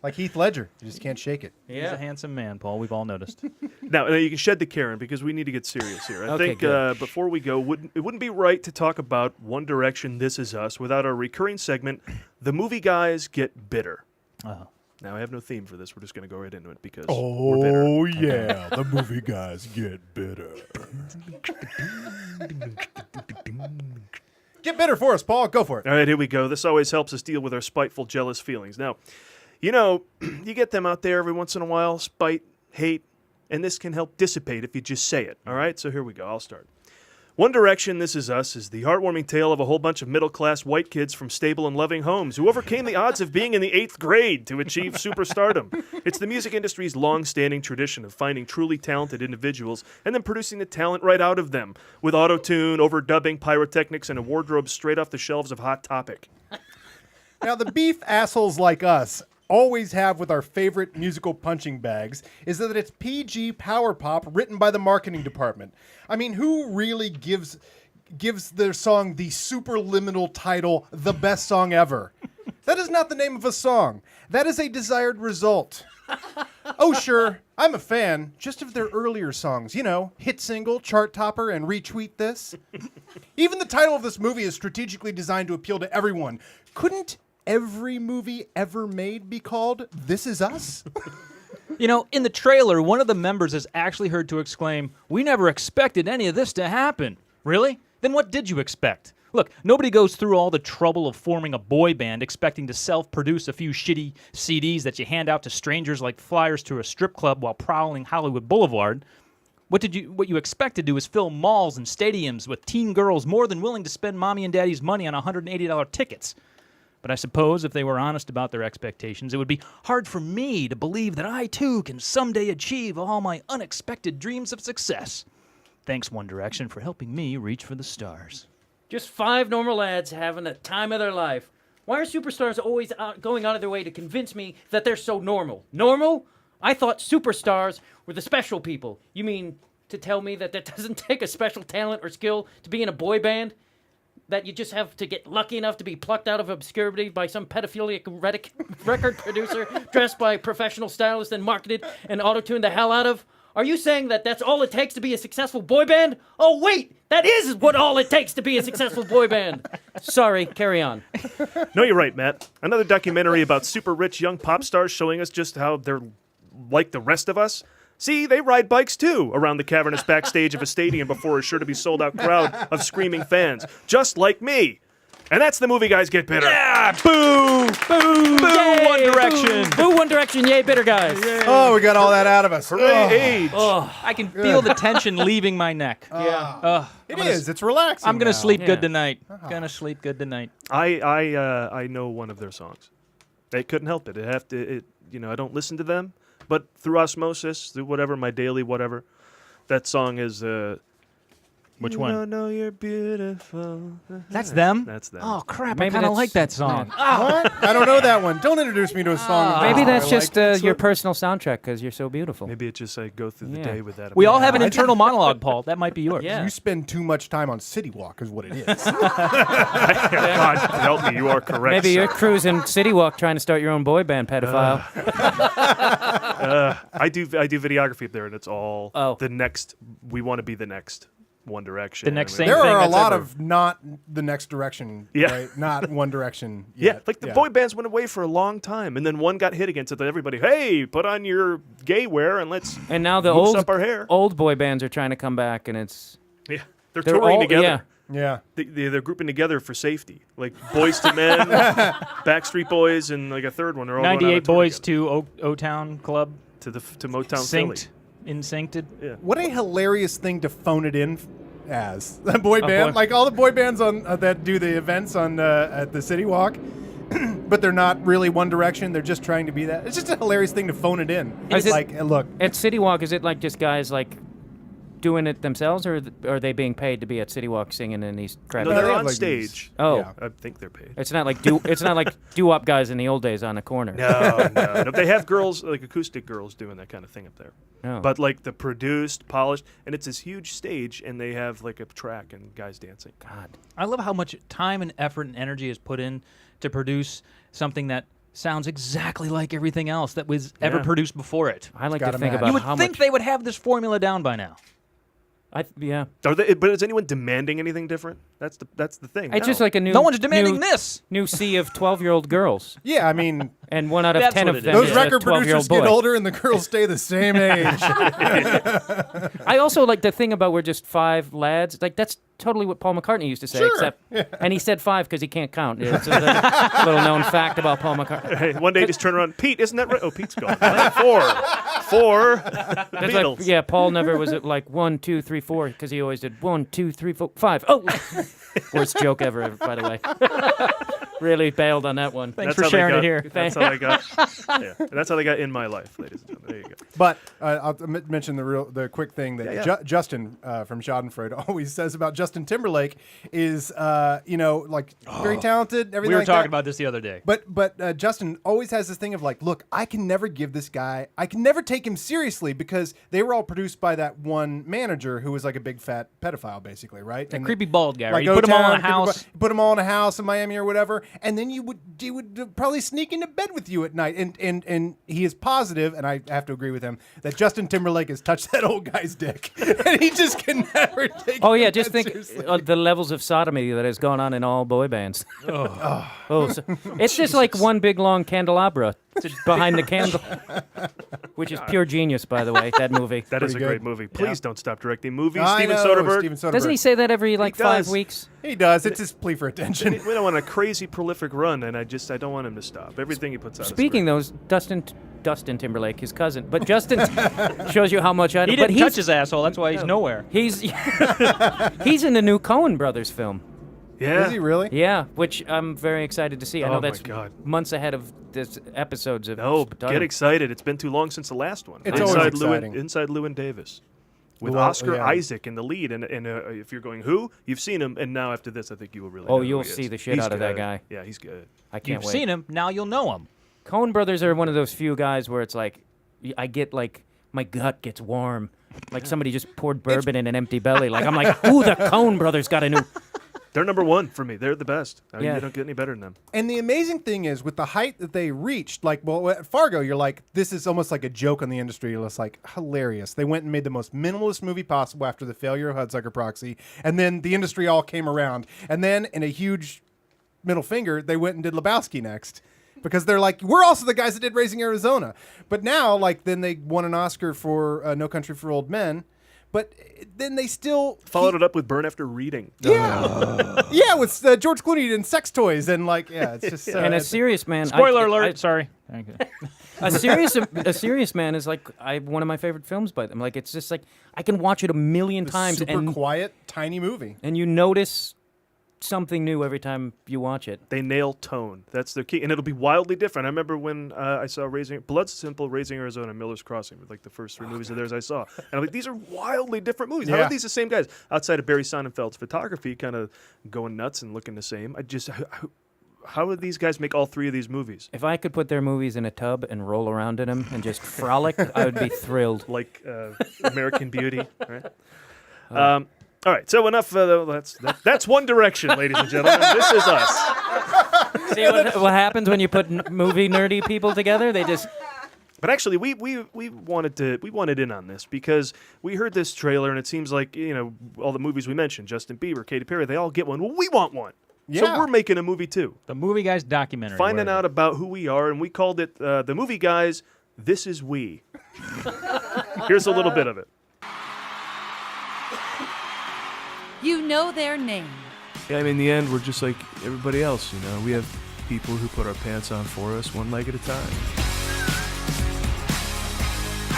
Like Heath Ledger. You just can't shake it. He's a handsome man, Paul. We've all noticed. Now, you can shed the Karen because we need to get serious here. I Okay, think good. before we go, it wouldn't be right to talk about One Direction, This Is Us, without our recurring segment, The Movie Guys Get Bitter. Oh. Now, I have no theme for this. We're just going to go right into it because we're bitter. Oh, yeah. The movie guys get bitter. Get bitter for us, Paul. Go for it. All right, here we go. This always helps us deal with our spiteful, jealous feelings. Now, you know, you get them out there every once in a while, spite, hate, and this can help dissipate if you just say it. All right, so here we go. I'll start. One Direction, This Is Us, is the heartwarming tale of a whole bunch of middle-class white kids from stable and loving homes who overcame the odds of being in the 8th grade to achieve superstardom. It's the music industry's long-standing tradition of finding truly talented individuals and then producing the talent right out of them, with auto-tune, overdubbing, pyrotechnics, and a wardrobe straight off the shelves of Hot Topic. Now, the beef assholes like us always have with our favorite musical punching bags is that it's PG power pop written by the marketing department. I mean, who really gives their song the superliminal title, The Best Song Ever? That is not the name of a song. That is a desired result. Oh, sure, I'm a fan just of their earlier songs. You know, hit single, chart topper, and retweet this. Even the title of this movie is strategically designed to appeal to everyone. Couldn't every movie ever made be called This Is Us? You know, in the trailer, one of the members is actually heard to exclaim, "We never expected any of this to happen." Really? Then what did you expect? Look, nobody goes through all the trouble of forming a boy band expecting to self-produce a few shitty CDs that you hand out to strangers like flyers to a strip club while prowling Hollywood Boulevard. What you expect to do is fill malls and stadiums with teen girls more than willing to spend mommy and daddy's money on $180 tickets. But I suppose if they were honest about their expectations, it would be hard for me to believe that I, too, can someday achieve all my unexpected dreams of success. Thanks, One Direction, for helping me reach for the stars. Just 5 normal lads having the time of their life. Why are superstars always going out of their way to convince me that they're so normal? Normal? I thought superstars were the special people. You mean to tell me that doesn't take a special talent or skill to be in a boy band? That you just have to get lucky enough to be plucked out of obscurity by some pedophilic record producer dressed by professional stylists and marketed and auto-tuned the hell out of? Are you saying that that's all it takes to be a successful boy band? Oh, wait! That is what all it takes to be a successful boy band. Sorry, carry on. No, you're right, Matt. Another documentary about super rich young pop stars showing us just how they're like the rest of us. See, they ride bikes too around the cavernous backstage of a stadium before a sure-to-be-sold-out crowd of screaming fans, just like me. And that's the Movie Guys Get Bitter. Yeah! Boo! Boo! Boo! Yay, One Direction! Boo One Direction, yay, bitter guys. Oh, we got all that out of us. Hooray, age! I can feel the tension leaving my neck. Yeah. It is. It's relaxing. I'm going to now. sleep Yeah. good tonight. Gonna sleep good tonight. I know one of their songs. They couldn't help it. I don't listen to them, but through osmosis, through whatever, my daily whatever, that song is... Which You one? don't know you're beautiful. That's them? That's them. Oh, crap. Maybe I kind of that's- like that song. What? I don't know that one. Don't introduce me to a song. Maybe that's I just like. your personal soundtrack because you're so beautiful. Maybe it's just I go through the Yeah. day with that. We all have an internal monologue, Paul. That might be yours. Yeah. You spend too much time on City Walk, is what it is. God help me, you are correct. Maybe sir. you're cruising City Walk trying to start your own boy band, pedophile. I do videography up there, and it's all Oh. the next. We want to be the next One Direction. The next I same There thing are a that's lot ever- of not the next direction, Yeah. right? Not One Direction. Yeah, Yet. like the boy bands went away for a long time, and then one got hit against it. That everybody, hey, put on your gay wear and let's. And now the moose up our hair. old boy bands are trying to come back, and it's Yeah, they're they're touring all- together. yeah. Yeah. They're grouping together for safety, like Boys to Men, Backstreet Boys, and like a third one. They're all going on a 98 tour Boys together. to O-Town Club. to Motown Philly. Synced. Insyncted. Yeah. What a hilarious thing to phone it in as a boy A band. boy- Like all the boy bands on that do the events on at the City Walk. but they're not really One Direction. They're just trying to be that. It's just a hilarious thing to phone it in. Is It's it- like, look, At City Walk, is it like just guys like doing it themselves, or are they being paid to be at City Walk singing in these crap? No, they're they have, on like, stage. Oh. Yeah. I think they're paid. It's not like doo-wop guys in the old days on the corner. No. They have girls, like acoustic girls, doing that kind of thing up there. Oh. But like the produced, polished, and it's this huge stage, and they have like a track and guys dancing. God, I love how much time and effort and energy is put in to produce something that sounds exactly like everything else that was ever produced before it. I like to gotta think match. about You would how think much. they would have this formula down by now. Yeah. But is anyone demanding anything different? That's the thing. It's No. just like a new. No one's demanding new, this. New sea of 12-year-old girls, yeah, I mean, and 1 out of That's 10 what of it them is. those is a record 12-year-old producers boy. get older and the girls stay the same age. I also like the thing about we're just 5 lads. Like that's totally what Paul McCartney used to say. Sure. Except, and he said 5 because he can't count. It's a little known fact about Paul McCartney. Hey, one day you just turn around. Pete, isn't that right? Oh, Pete's gone. 4. That's Beatles. like, yeah, Paul never was at like 1, 2, 3, 4 because he always did 1, 2, 3, 4, 5. Oh, worst joke ever, by the way. Really bailed on that one. Thanks That's for how they sharing it got- here. That's how they got. Yeah, that's how they got In My Life, ladies and gentlemen. There you go. But I'll mention the quick thing that Yeah. Justin from Schadenfreude always says about Justin Timberlake is, very talented. Everything We were like talking that. about this the other day. But Justin always has this thing of like, look, I can never give this guy, I can never take him seriously because they were all produced by that one manager who was like a big fat pedophile, basically, right? That creepy bald guy, right? Like You put them all in a O-Town, house. put them all in a house in Miami or whatever, and then he would probably sneak into bed with you at night. And he is positive, and I have to agree with him, that Justin Timberlake has touched that old guy's dick, and he just can never take. Oh yeah, it just think seriously. the levels of sodomy that has gone on in all boy bands. So it's just like one big long candelabra behind the candle, which is pure genius, by the way. That movie. That is a Pretty great good. movie. Please don't stop directing movies. I Steven know, Soderbergh. Steven Soderbergh. Doesn't he say that every like 5 does. weeks? He does. It's his plea for attention. We don't want a crazy prolific run, and I don't want him to stop. Everything he puts out. Speaking those, Dustin Timberlake, his cousin, but Justin shows you how much I. He but didn't touch his asshole. That's why he's nowhere. He's he's in the new Coen Brothers film. Yeah. Is he really? Yeah, which I'm very excited to see. I Oh know my that's God. months ahead of this episodes of. No, done. get excited. It's been too long since the last one. It's always Inside exciting. Llewyn Davis. With Well, Oscar yeah. Isaac in the lead. And if you're going, who? You've seen him. And now after this, I think you will really Oh, know who you'll he is. see the shit He's out of that good. guy. Yeah, he's good. I can't You've wait. seen him. Now you'll know him. Coen Brothers are one of those few guys where it's like, I get like, my gut gets warm. Like somebody just poured bourbon in an empty belly. Like, I'm like, ooh, the Coen Brothers got a new. They're number one for me. They're the best. I mean, Yeah. you don't get any better than them. And the amazing thing is, with the height that they reached, like, well, at Fargo, you're like, this is almost like a joke on the industry. It's like hilarious. They went and made the most minimalist movie possible after the failure of Hudsucker Proxy, and then the industry all came around. And then, in a huge middle finger, they went and did Lebowski next. Because they're like, we're also the guys that did Raising Arizona. But now, like, then they won an Oscar for No Country for Old Men. But then they still Followed it up with Burn After Reading. yeah, with George Clooney and sex toys and like, yeah, it's just And a serious man. Spoiler alert. Sorry. A serious man is like one of my favorite films by them. Like it's just like I can watch it a million times super and quiet, tiny movie. and you notice something new every time you watch it. They nail tone. That's their key. And it'll be wildly different. I remember when I saw Blood Simple, Raising Arizona, and Miller's Crossing, like the first 3 movies of theirs I saw. And I'm like, these are wildly different movies. How Yeah. are these the same guys? Outside of Barry Sonnenfeld's photography, kind of going nuts and looking the same. How would these guys make all 3 of these movies? If I could put their movies in a tub and roll around in them and just frolic, I would be thrilled. Like American Beauty, right? All right, so enough. That's One Direction, ladies and gentlemen. This is us. See what happens when you put movie nerdy people together? They just. But actually, we wanted in on this because we heard this trailer and it seems like all the movies we mentioned, Justin Bieber, Katy Perry, they all get one. Well, we want one. Yeah. So we're making a movie too. The Movie Guys documentary. Finding out about who we are, and we called it The Movie Guys. This is we. Here's a little bit of it. You know their name. Yeah, I mean, in the end, we're just like everybody else, We have people who put our pants on for us one leg at a time.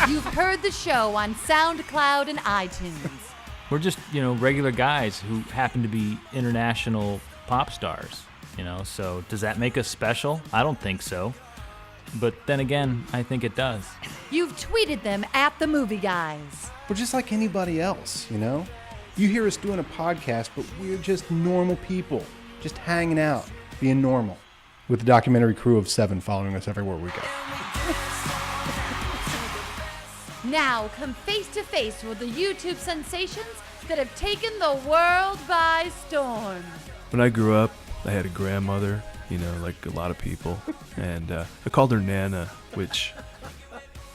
You've heard the show on SoundCloud and iTunes. We're just, regular guys who happen to be international pop stars. you know. So does that make us special? I don't think so. But then again, I think it does. You've tweeted them at the movie guys. We're just like anybody else, you know? You hear us doing a podcast, but we're just normal people, just hanging out, being normal, with the documentary crew of 7 following us everywhere we go. Now come face to face with the YouTube sensations that have taken the world by storm. When I grew up, I had a grandmother, you know, like a lot of people, and I called her Nana, which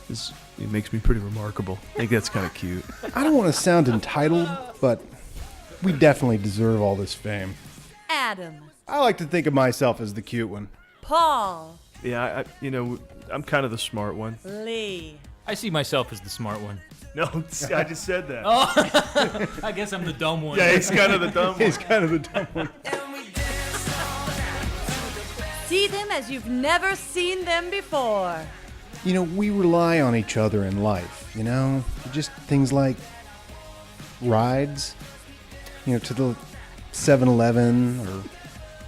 it makes me pretty remarkable. I think that's kind of cute. I don't want to sound entitled, but we definitely deserve all this fame. Adam. I like to think of myself as the cute one. Paul. Yeah, I'm kind of the smart one. Lee. I see myself as the smart one. No, I just said that. Oh, I guess I'm the dumb one. Yeah, he's kind of the dumb one. He's kind of the dumb one. See them as you've never seen them before. You know, we rely on each other in life, you know? Just things like rides, you know, to the 7-Eleven or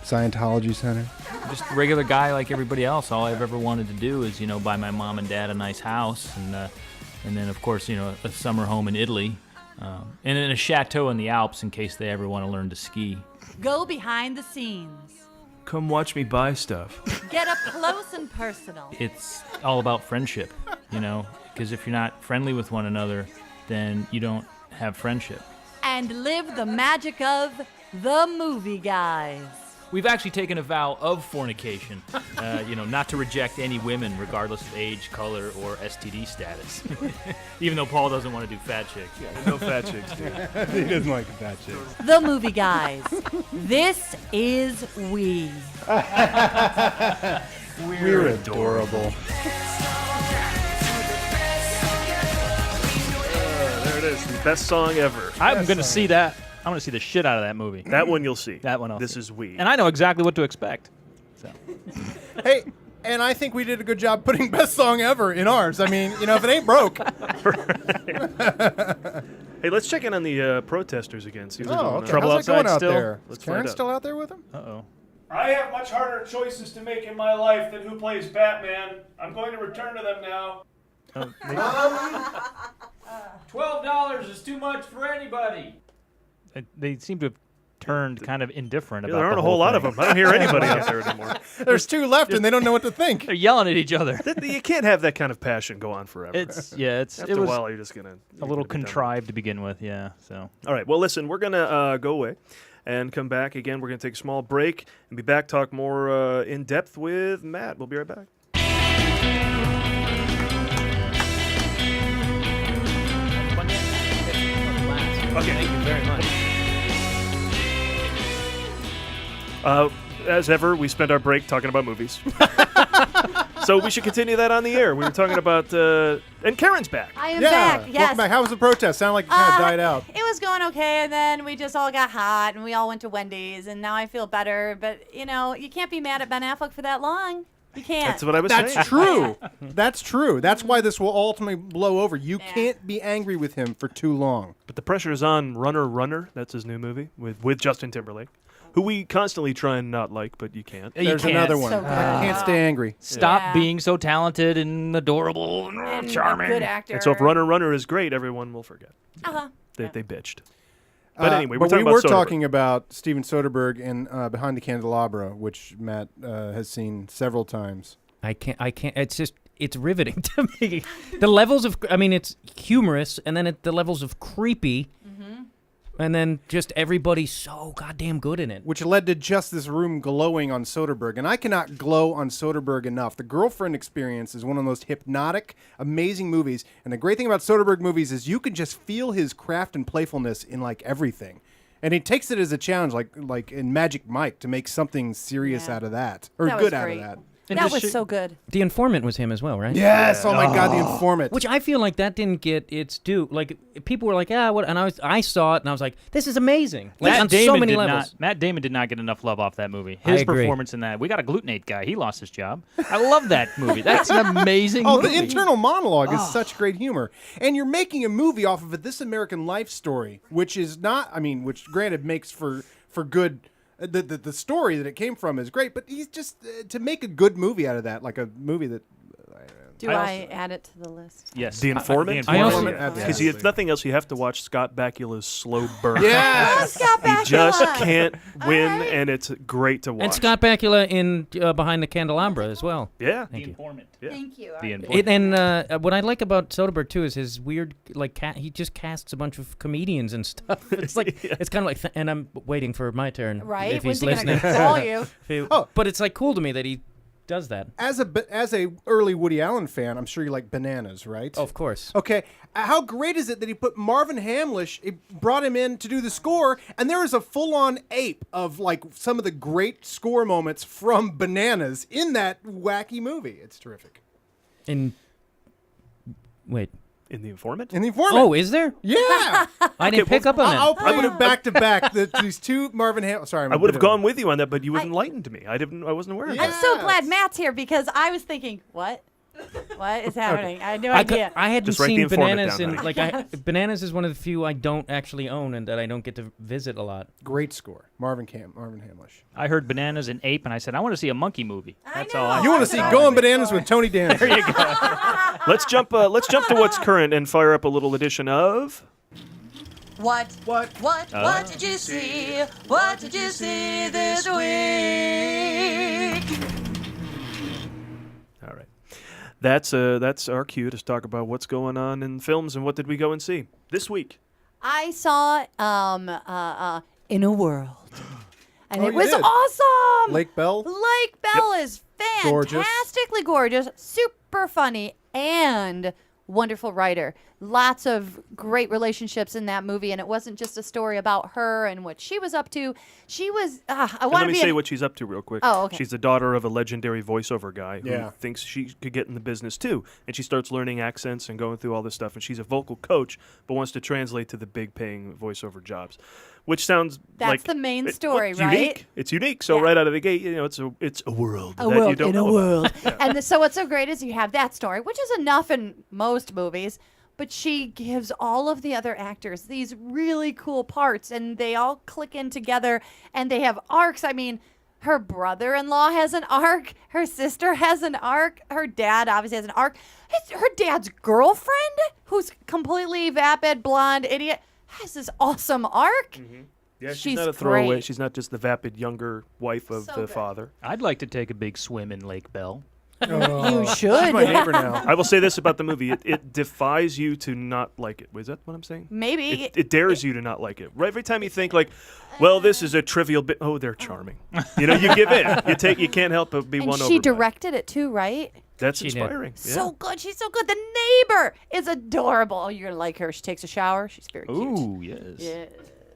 Scientology Center. Just a regular guy like everybody else. All I've ever wanted to do is, you know, buy my mom and dad a nice house, and then, of course, you know, a summer home in Italy, and then a chateau in the Alps in case they ever want to learn to ski. Go behind the scenes. Come watch me buy stuff. Get up close and personal. It's all about friendship, you know, because if you're not friendly with one another, then you don't have friendship. And live the magic of the movie guys. We've actually taken a vow of fornication, you know, not to reject any women regardless of age, color, or STD status. Even though Paul doesn't want to do fat chicks. Yeah, no fat chicks, dude. He doesn't like fat chicks. The movie guys. This is we. We're adorable. There it is, the best song ever. I'm going to see that. I'm going to see the shit out of that movie. That one you'll see. That one I'll This see. is we. And I know exactly what to expect. So. Hey, and I think we did a good job putting best song ever in ours. I mean, you know, if it ain't broke. Hey, let's check in on the protesters again. See if there's Okay. trouble How's it outside going out still. there? Let's Is Karen find out. still out there with him? Uh-oh. I have much harder choices to make in my life than who plays Batman. I'm going to return to them now. $12 is too much for anybody. They seem to have turned kind of indifferent about There aren't the a whole lot thing. of them. I don't hear anybody out there anymore. There's 2 left, and they don't know what to think. They're yelling at each other. You can't have that kind of passion go on forever. After a it was while, you're just gonna a little contrived to begin with, yeah. So. All right. Well, listen, we're gonna go away and come back again. We're gonna take a small break and be back. Talk more in depth with Matt. We'll be right back. Okay. Thank you very much. As ever, we spend our break talking about movies. So we should continue that on the air. We were talking about, and Karen's back. I am back, yes. Welcome back. How was the protest? Sounded like it kind of died out. It was going okay, and then we just all got hot, and we all went to Wendy's, and now I feel better. But, you know, you can't be mad at Ben Affleck for that long. You can't. That's what I was saying. That's true. That's true. That's why this will ultimately blow over. You can't be angry with him for too long. But the pressure is on Runner. That's his new movie with Justin Timberlake, who we constantly try and not like, but you can't. There's can't. another one. So good. Can't stay angry. Stop being so talented and adorable and charming. Good actor. And so if Runner is great, everyone will forget. Uh-huh. They bitched. But anyway, we're but talking we were about Soderbergh. talking about Steven Soderbergh in Behind the Candelabra, which Matt has seen several times. I can't. It's just, it's riveting to me. The levels of, I mean, it's humorous, and then the levels of creepy, and then just everybody's so goddamn good in it. Which led to just this room glowing on Soderbergh. And I cannot glow on Soderbergh enough. The Girlfriend Experience is one of the most hypnotic, amazing movies. And the great thing about Soderbergh movies is you can just feel his craft and playfulness in, like, everything. And he takes it as a challenge, like in Magic Mike, to make something serious out of that. Or That was good out of great. that. That was so good. The Informant was him as well, right? Yes. Oh my God, The Informant. Which I feel like that didn't get its due. Like, people were like, "Yeah, what?" And I saw it and I was like, "This is amazing!" Like, on so many levels. Matt Damon did not get enough love off that movie. I His agree. performance in that. We got a glutenate guy. He lost his job. I love that movie. That's an amazing movie. The internal monologue is such great humor. And you're making a movie off of a This American Life story, which is not, I mean, which granted makes for good The story that it came from is great, but he's just to make a good movie out of that, like a movie that. Do I add it to the list? Yes. The Informant? The Informant. Because if nothing else, you have to watch Scott Bakula's slow burn. Yeah. Scott Bakula. He just can't win, and it's great to watch. And Scott Bakula in Behind the Candelabra as well. Yeah. The Informant. Yeah. Thank you. The Informant. And what I like about Soderbergh too is his weird, like, he just casts a bunch of comedians and stuff. It's like it's kind of like, and I'm waiting for my turn. Right? If When's he's he gonna listening. call you? But it's like cool to me that he does that. As a early Woody Allen fan, I'm sure you like Bananas, right? Of course. Okay, how great is it that he put Marvin Hamlish, he brought him in to do the score, and there is a full-on ape of like some of the great score moments from Bananas in that wacky movie. It's terrific. In The Informant? In The Informant. Oh, is there? Yeah. I didn't pick up on that. I'll play it back to back. These two Marvin Hamlish. Sorry, I would have gone with you on that, but you enlightened me. I wasn't aware of I'm that. so glad Matt's here because I was thinking, what? What is happening? I had no idea. I hadn't Just write The seen Informant Bananas, down, and honey. Bananas is one of the few I don't actually own and that I don't get to visit a lot. Great score, Marvin Hamlish. I heard Bananas and Ape, and I said, I want to see a monkey movie. That's all I You want to see Going Bananas with Tony Danza? There you go. Let's jump to what's current and fire up a little edition of. What did you see? What did you see this week? All right. That's our cue to talk about what's going on in films and what did we go and see this week. I saw In a World. And Oh, it you was did? awesome. Lake Bell? Lake Bell is fantastically gorgeous, super funny, and wonderful writer. Lots of great relationships in that movie, and it wasn't just a story about her and what she was up to. She was. Let me say what she's up to real quick. Oh, okay. She's the daughter of a legendary voiceover guy who Yeah. thinks she could get in the business too, and she starts learning accents and going through all this stuff. And she's a vocal coach, but wants to translate to the big-paying voiceover jobs, which sounds That's like the main story, it's right? Unique. It's unique. So right out of the gate, it's a world A that world you don't in know a about. world. And so what's so great is you have that story, which is enough in most movies, but she gives all of the other actors these really cool parts, and they all click in together, and they have arcs. I mean, her brother-in-law has an arc. Her sister has an arc. Her dad obviously has an arc. Her dad's girlfriend, who's completely vapid, blonde, idiot, has this awesome arc. Yeah, she's She's not a throwaway. great. She's not just the vapid younger wife of So the good. father. I'd like to take a big swim in Lake Bell. You should. She's my neighbor now. I will say this about the movie: it defies you to not like it. Is that what I'm saying? Maybe. It dares you to not like it. Right? Every time you think like, well, this is a trivial bit. Oh, they're charming. You give in. You can't help but be And won over. she by it. directed it too, right? That's She did. inspiring. So good. She's so good. The neighbor is adorable. Oh, you're going to like her. She takes a shower. She's very cute. Ooh, yes. Yeah.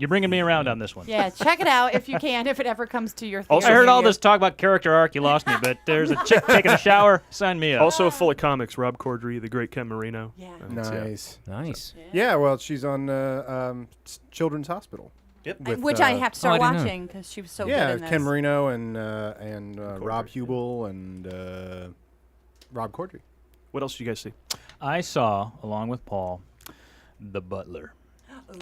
You're bringing me around on this one. Yeah, check it out if you can, if it ever comes to your theater. Also- I heard all near this talk about character arc. You lost me, but there's a chick taking a shower. Sign me up. Also full of comics. Rob Corddry, the great Ken Marino. Yeah. Nice. Nice. Yeah, well, she's on Children's Hospital. Yep. you. with, Which I have to start I didn't know. watching because she was so yeah, good in this. Ken Marino and Rob Hubel and Rob Corddry. What else did you guys see? I saw, along with Paul, The Butler.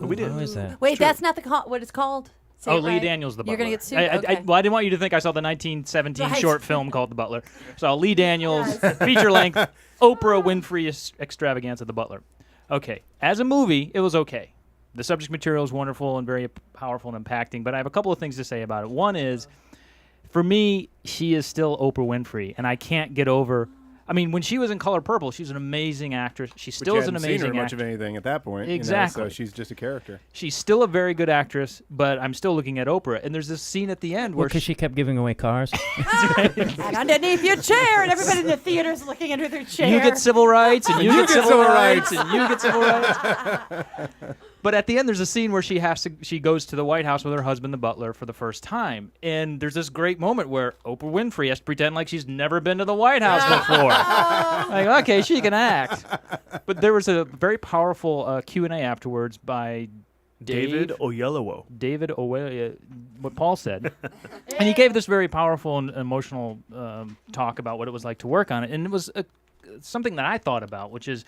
Oh, we did. How is that? Wait, that's not what it's called? Say Oh, it Lee right. Daniels, The Butler. You're going to get sued? I Okay. well, I didn't want you to think I saw the 1917 Right. short film called The Butler. So Lee Daniels, feature-length, Oprah Winfrey extravaganza, The Butler. Okay. As a movie, it was okay. The subject material is wonderful and very powerful and impacting, but I have a couple of things to say about it. One is, for me, she is still Oprah Winfrey, and I can't get over... I mean, when she was in Color Purple, she's an amazing actress. She still is an amazing seen her much actress. of anything at that point. Exactly. So she's just a character. She's still a very good actress, but I'm still looking at Oprah. And there's this scene at the end where Because she kept giving away cars. And underneath your chair, and everybody in the theater's looking under their chair. you get civil rights, and you get civil rights, rights. and you get civil rights. But at the end, there's a scene where she goes to the White House with her husband, the butler, for the first time. And there's this great moment where Oprah Winfrey has to pretend like she's never been to the White House before. Like, okay, she can act. But there was a very powerful Q&A afterwards by David Oyelowo. David Oyelowo, what Paul said. And he gave this very powerful and emotional talk about what it was like to work on it. And it was something that I thought about, which is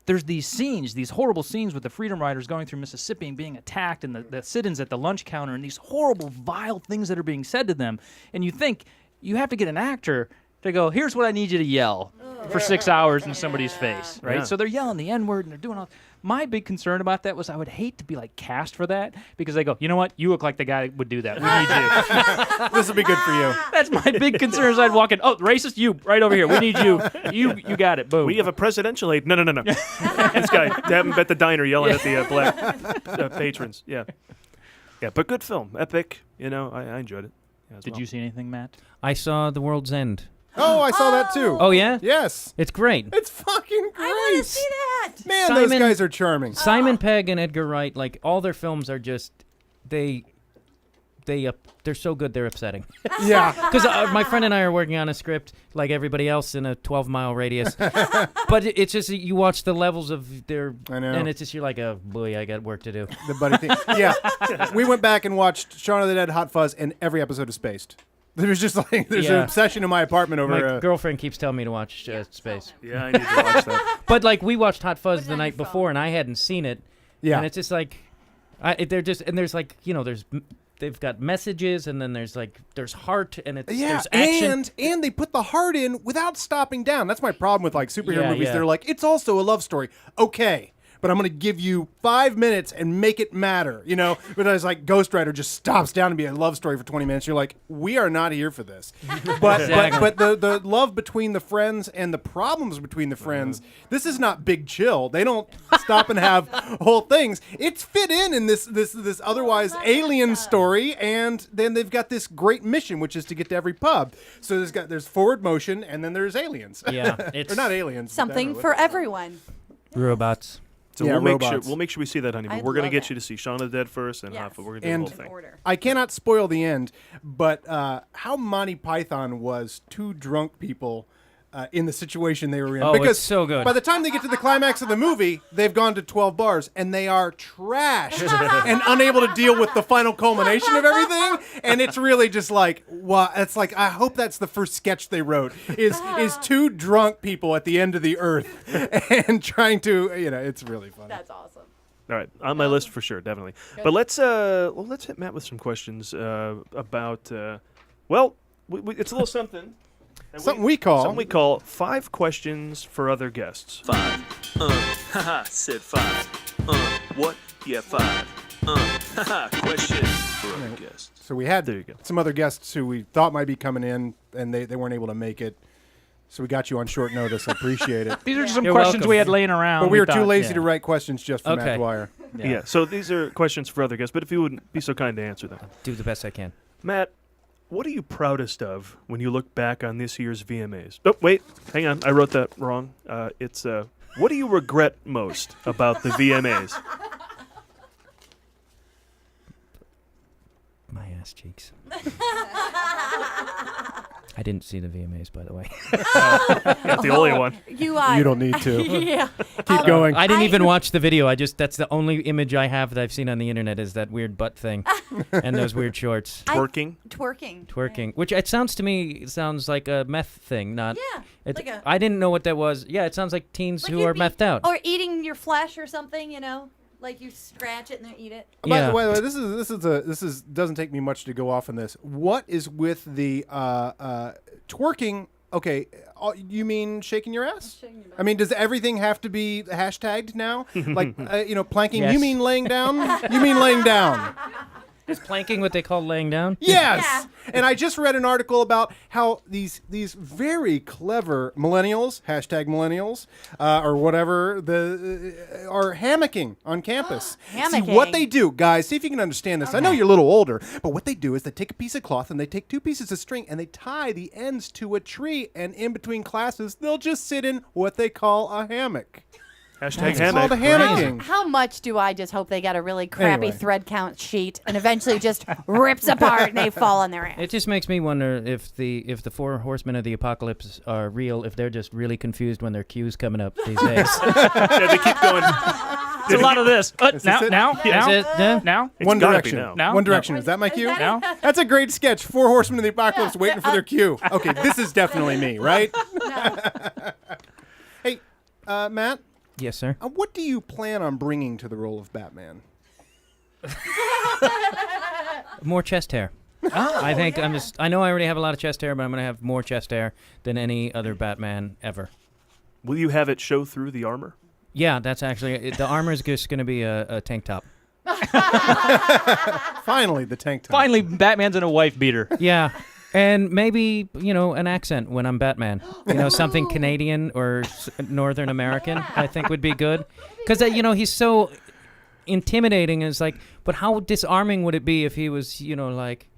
there's these scenes, these horrible scenes with the Freedom Riders going through Mississippi and being attacked, and the sit-ins at the lunch counter, and these horrible, vile things that are being said to them. And you think you have to get an actor to go, here's what I need you to yell for 6 hours in somebody's face, right? Yeah. So they're yelling the N-word, and they're doing all. My big concern about that was I would hate to be like cast for that, because they go, you know what? You look like the guy that would do that. We need you. This will be good for you. That's my big concern as I'd walk in. Oh, racist, you, right over here. We need you. You got it. Boom. We have a presidential aide. No. This guy, to have him at the diner yelling at the black patrons. Yeah. Yeah, but good film. Epic. You know, I enjoyed it. Yeah, Did you see anything, Matt? I saw The World's End. Oh, I saw that too. Oh, yeah? Yes. It's great. It's fucking great. I want to see that. Man, those guys are charming. Simon Pegg and Edgar Wright, like, all their films are just, they're so good they're upsetting. Yeah. Because my friend and I are working on a script like everybody else in a 12-mile radius. But it's just, you watch the levels of their, I know. and it's just, you're like, oh, boy, I got work to do. The buddy thing. Yeah. We went back and watched Shaun of the Dead, Hot Fuzz, and every episode is spaced. There's just like, there's an obsession in my apartment over... My girlfriend keeps telling me to watch Space. Yeah, I need to watch that. But, like, we watched Hot Fuzz the night before, and I hadn't seen it. Yeah. And it's just like, there's like, you know, they've got messages, and then there's heart, and there's action. And they put the heart in without stopping down. That's my problem with, like, superhero movies. Yeah. They're like, it's also a love story. Okay. But I'm going to give you 5 minutes and make it matter, you know? But it's like Ghost Rider just stops down to be a love story for 20 minutes. You're like, we are not here for this. But the love between the friends and the problems between the friends, this is not Big Chill. They don't stop and have whole things. It's fit in this otherwise alien story, and then they've got this great mission, which is to get to every pub. So there's forward motion, and then there's aliens. Yeah. Or not aliens. Something for everyone. Robots. So Yeah, we'll make sure we see that, honey. But we're going to get you to see Shaun of the Dead first, and Yes. we're going to do the whole thing. I cannot spoil the end, but how Monty Python was two drunk people in the situation they were in. Oh, because it's so good. By the time they get to the climax of the movie, they've gone to 12 bars, and they are trashed and unable to deal with the final culmination of everything. And it's really just like, wow. It's like, I hope that's the first sketch they wrote, is two drunk people at the end of the earth and trying to, you know, it's really funny. That's awesome. All right, on my list for sure, definitely. But let's hit Matt with some questions about it's a little something. Something we call 5 questions for other guests. 5. Haha, said 5. What? Yeah, 5. Haha, question for other guests. So we had There you go. some other guests who we thought might be coming in, and they weren't able to make it. So we got you on short notice. I appreciate it. These are just some questions we had laying around. But we were too thought, lazy yeah. to write questions just for Matt Dwyer. Yeah. So these are questions for other guests, but if you would be so kind to answer them. Do the best I can. Matt, what are you proudest of when you look back on this year's VMAs? Oh, wait, hang on. I wrote that wrong. It's what do you regret most about the VMAs? My ass cheeks. I didn't see the VMAs, by the way. Not the only one. You don't need to. Yeah. Keep going. I didn't even watch the video. That's the only image I have that I've seen on the internet is that weird butt thing and those weird shorts. Twerking. Which it sounds to me like a meth thing, not. Yeah. I didn't know what that was. Yeah, it sounds like teens who are methed out. Or eating your flesh or something, you know? Like you scratch it and then eat it. By the way, this doesn't take me much to go off on this. What is with the twerking? Okay, you mean shaking your ass? I mean, does everything have to be hashtagged now? Like planking. Yes. You mean laying down? You mean laying down? Is planking what they call laying down? Yes. Yeah. And I just read an article about how these very clever millennials, #millennials, or whatever, are hammocking on campus. Hammocking. See what they do, guys. See if you can understand this. I know you're a little older, but what they do is they take a piece of cloth and they take 2 pieces of string and they tie the ends to a tree, and in between classes they'll just sit in what they call a hammock. Hashtag It's hammock. called a hammocking. How much do I just hope they got a really crappy Anyway. thread count sheet and eventually just rips apart and they fall on their ass? It just makes me wonder if the 4 horsemen of the apocalypse are real, if they're just really confused when their cue's coming up these days. Yeah, they keep going. It's a lot of this. this it? Now. It's One gotta Direction. be now. One Direction. Is that my cue? Now? That's a great sketch. 4 horsemen of the apocalypse waiting for their cue. Okay, this is definitely me, right? Hey, Matt, Yes, sir. What do you plan on bringing to the role of Batman? More chest hair. I think I know I already have a lot of chest hair, but I'm going to have more chest hair than any other Batman ever. Will you have it show through the armor? Yeah, that's actually the armor is just going to be a tank top. Finally, the tank top. Finally, Batman's in a wife beater. Yeah. And maybe, an accent when I'm Batman. Something Canadian or Northern American, I think would be good. Because, he's so intimidating. And it's like, but how disarming would it be if he was, like,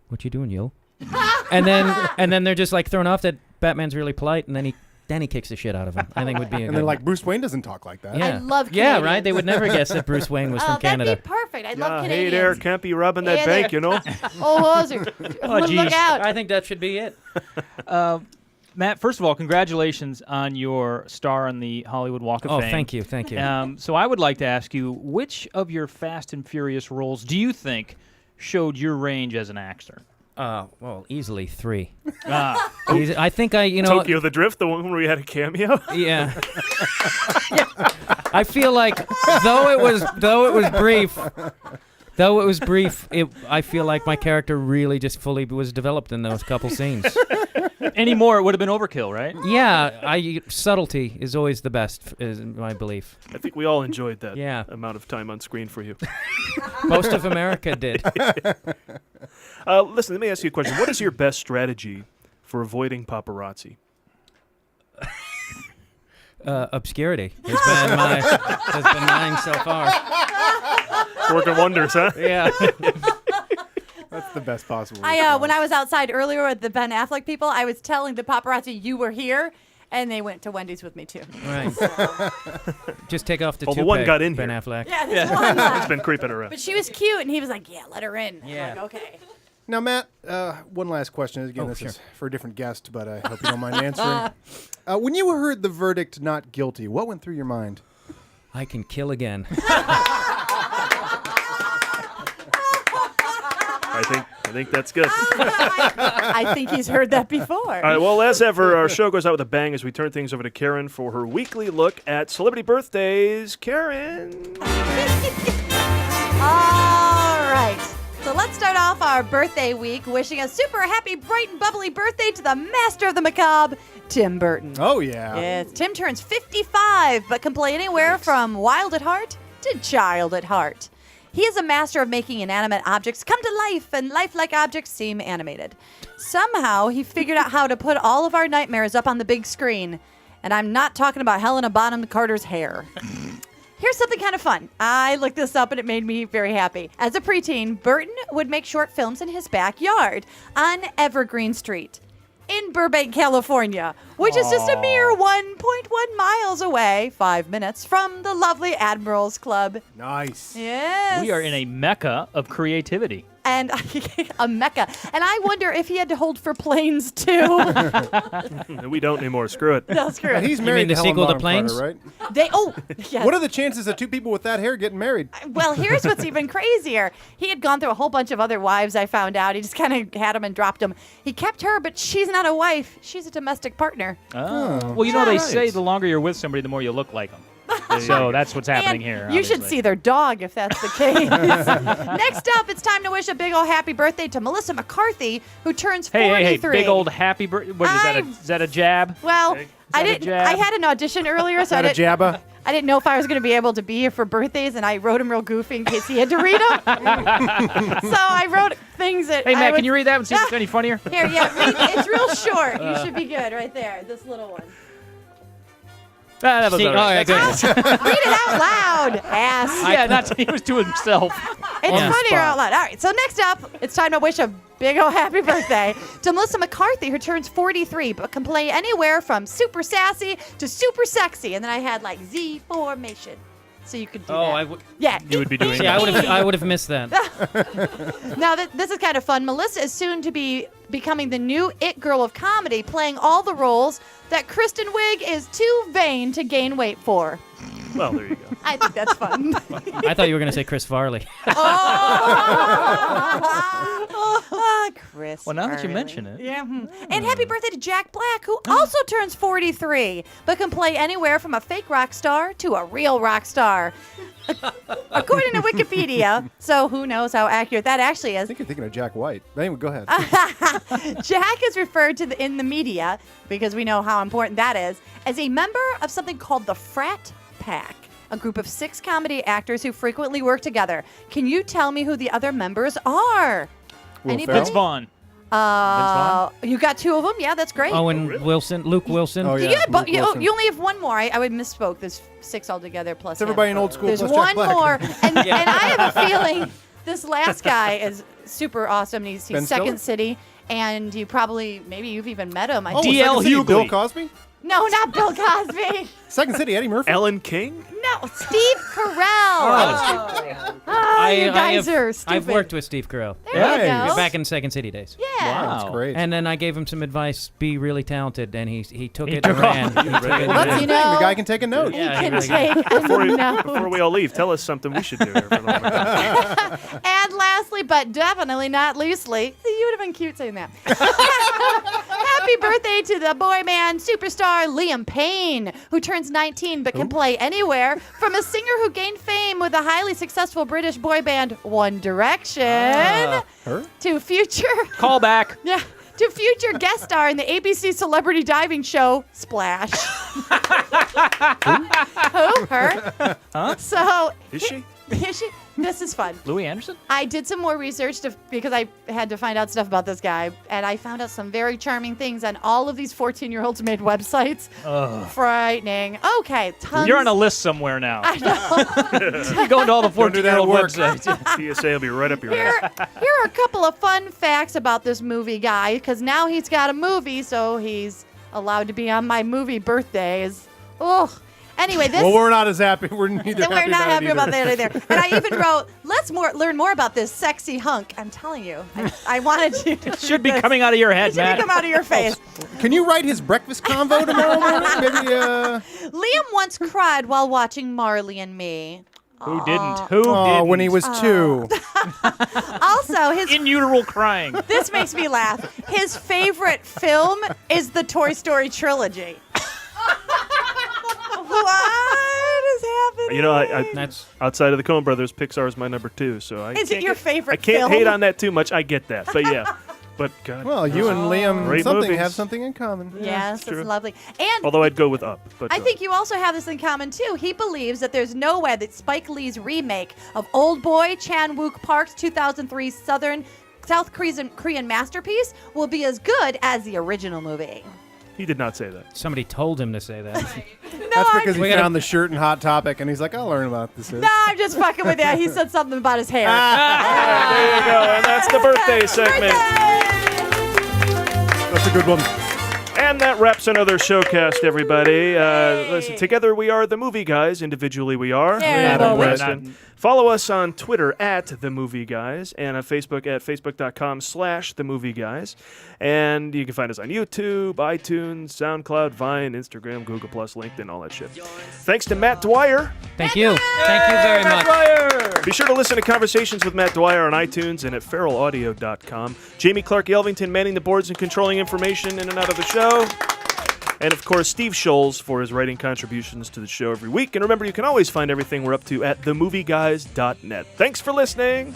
what you doing, yo? and then they're just, like, thrown off that Batman's really polite, and then he kicks the shit out of him. I think would be a And good they're like, Bruce Wayne doesn't talk like that. Yeah. I love Yeah, Canadians. right? They would never guess that Bruce Wayne was from Canada. That'd be perfect. I love Hey Canadians. there, can't be robbing that Hey bank, there. you know? Oh, geez. look out. I think that should be it. Matt, first of all, congratulations on your star on the Hollywood Walk of Fame. Thank you. So I would like to ask you, which of your Fast and Furious roles do you think showed your range as an actor? Well, easily 3. Ah. I think Tokyo the Drift, the one where you had a cameo? Yeah. I feel like though it was brief, I feel like my character really just fully was developed in those couple scenes. Any more, it would have been overkill, right? Yeah, subtlety is always the best, is my belief. I think we all enjoyed that Yeah. amount of time on screen for you. Most of America did. Listen, let me ask you a question. What is your best strategy for avoiding paparazzi? Obscurity has been mine so far. Working wonders, huh? Yeah. That's the best possible. When I was outside earlier with the Ben Affleck people, I was telling the paparazzi you were here, and they went to Wendy's with me too. Right. Just take off the the one got in Ben here. Affleck. Yeah, this one. It's been creeping around. But she was cute, and he was like, "Yeah, let her in." Yeah. I'm like, okay. Now, Matt, one last question. Again, this is for a different guest, but I hope you don't mind answering. When you heard the verdict not guilty, what went through your mind? I can kill again. I think that's good. I think he's heard that before. All right, well, as ever, our show goes out with a bang as we turn things over to Karen for her weekly look at celebrity birthdays. Karen. All right. So let's start off our birthday week wishing a super happy, bright, and bubbly birthday to the master of the macabre, Tim Burton. Oh, yeah. Yes, Tim turns 55, but can play anywhere from wild at heart to child at heart. He is a master of making inanimate objects come to life, and lifelike objects seem animated. Somehow, he figured out how to put all of our nightmares up on the big screen. And I'm not talking about Helena Bonham Carter's hair. Here's something kind of fun. I looked this up and it made me very happy. As a preteen, Burton would make short films in his backyard on Evergreen Street in Burbank, California, which is just a mere 1.1 miles away, 5 minutes from the lovely Admiral's Club. Nice. Yes. We are in a mecca of creativity. And a mecca. And I wonder if he had to hold for planes, too. We don't anymore. Screw it. No, screw it. He's You married mean the to Helen sequel to Bonham Planes? Carter, right? Yes. What are the chances of two people with that hair getting married? Well, here's what's even crazier. He had gone through a whole bunch of other wives, I found out. He just kind of had them and dropped them. He kept her, but she's not a wife. She's a domestic partner. Oh. Well, they say the longer you're with somebody, the more you look like them. So that's what's happening And here. you should obviously. see their dog if that's the case. Next up, it's time to wish a big old happy birthday to Melissa McCarthy, who turns 43. Hey, big old happy birthday. What is that? Is that a jab? Well, I that a didn't. jab? I had an audition earlier, so I Is that didn't. a jabba? I didn't know if I was going to be able to be here for birthdays, and I wrote them real goofy in case he had to read them. So I wrote things that. Hey, I Matt, would, can you read that and see if it's any funnier? Here, yeah, it's real short. You should be good right there. This little one. That was See, all right. oh, yeah, Read it out loud, ass. Yeah, he was to himself. It's On the funnier spot. out loud. All right, so next up, it's time to wish a big old happy birthday to Melissa McCarthy, who turns 43, but can play anywhere from super sassy to super sexy. And then I had like Z formation, so you could do that. Yeah. You would be doing See, that. I would have missed that. Now, this is kind of fun. Melissa is soon to be becoming the new it girl of comedy, playing all the roles that Kristen Wiig is too vain to gain weight for. Well, there you go. I think that's fun. I thought you were going to say Chris Farley. Chris. Well, now that you Farley. mention it. Yeah. And happy birthday to Jack Black, who also turns 43, but can play anywhere from a fake rock star to a real rock star. According to Wikipedia, so who knows how accurate that actually I is. think you're thinking of Jack White. But anyway, go ahead. Jack is referred to in the media, because we know how important that is, as a member of something called the Frat Pack, a group of 6 comedy actors who frequently work together. Can you tell me who the other members are? Anybody? Vince Vaughn. You got 2 of them? Yeah, that's great. Owen Wilson, Luke Wilson. Oh, yeah. Yeah, but Luke Wilson. you only have one more. I would misspoke. There's 6 altogether plus It's everybody him. in old school There's plus one Jack Black. more, and I have a feeling this last guy is super awesome. He's Ben Second Stiller? City, and maybe you've even met him. Oh, D.L. Second City, Bill Hughley. Cosby? No, not Bill Cosby. Second City, Eddie Murphy? Ellen King? No, Steve Carell. You guys are stupid. I've worked with Steve Carell. There you go. Back in Second City days. Yeah. Wow. That's great. And then I gave him some advice, be really talented, and he took it took and ran. off. He took it and Well, ran. you know, the guy can take a note. he Yeah, can really take Before a note. before we all leave, tell us something we should do here for the moment. And lastly, but definitely not leastly, you would have been cute saying that. Happy birthday to the boy band superstar Liam Payne, who turns 19 but can play anywhere, from a singer who gained fame with the highly successful British boy band One Direction Her? to future Call back. yeah, to future guest star in the ABC celebrity diving show Splash. Who? Her? Huh? So Is she? is she? This is fun. Louis Anderson? I did some more research because I had to find out stuff about this guy, and I found out some very charming things on all of these 14-year-olds made websites. Frightening. Okay, tons. You're on a list somewhere now. I know. You're going to all the Don't do that 14-year-old at work. websites. TSA will be right up your Here, ass. here are a couple of fun facts about this movie guy, because now he's got a movie, so he's allowed to be on my movie birthdays. Ugh. Anyway, this. Well, we're not as happy. We're neither We're happy not about happy it about either. that either. And I even wrote, let's learn more about this sexy hunk. I'm telling you, I wanted you to. Should be coming out of your head, It should Matt. come out of your face. Can you write his breakfast convo tomorrow morning? Maybe, Liam once cried while watching Marley and Me. Who didn't? Who oh, didn't? when he was 2. Also, his in utero crying. this makes me laugh. His favorite film is the Toy Story trilogy. What is happening? You know, That's outside of the Coen Brothers, Pixar is my number 2. So I Is it can't your get- favorite I can't film? hate on that too much. I get that, but yeah. But God, Well, you and Liam Great something movies. have something in common. Yes, true. it's lovely. And although I'd go with Up. But I think you also have this in common too. He believes that there's no way that Spike Lee's remake of Old Boy, Chan-wook Park's 2003 South Korean masterpiece will be as good as the original movie. he did not say that. somebody told him to say that. That's because he We gotta- found the shirt in Hot Topic, and he's like, I'll learn about this. No, I'm just fucking with you. He said something about his hair. There you go, and that's the birthday segment. That's a good one. And that wraps another Showcast, everybody. Listen, together we are the Movie Guys. Individually we are. Terrible. Adam Preston. Follow us on Twitter at The Movie Guys and on Facebook at facebook.com/The Movie Guys. And you can find us on YouTube, iTunes, SoundCloud, Vine, Instagram, Google+, LinkedIn, all that shit. Thanks to Matt Dwyer. Thank you. Thank you very much. Dwyer. Be sure to listen to Conversations with Matt Dwyer on iTunes and at feralaudio.com. Jamie Clark Yelvington manning the boards and controlling information in and out of the show. And, of course, Steve Scholes for his writing contributions to the show every week. And remember, you can always find everything we're up to at themovieguys.net. Thanks for listening.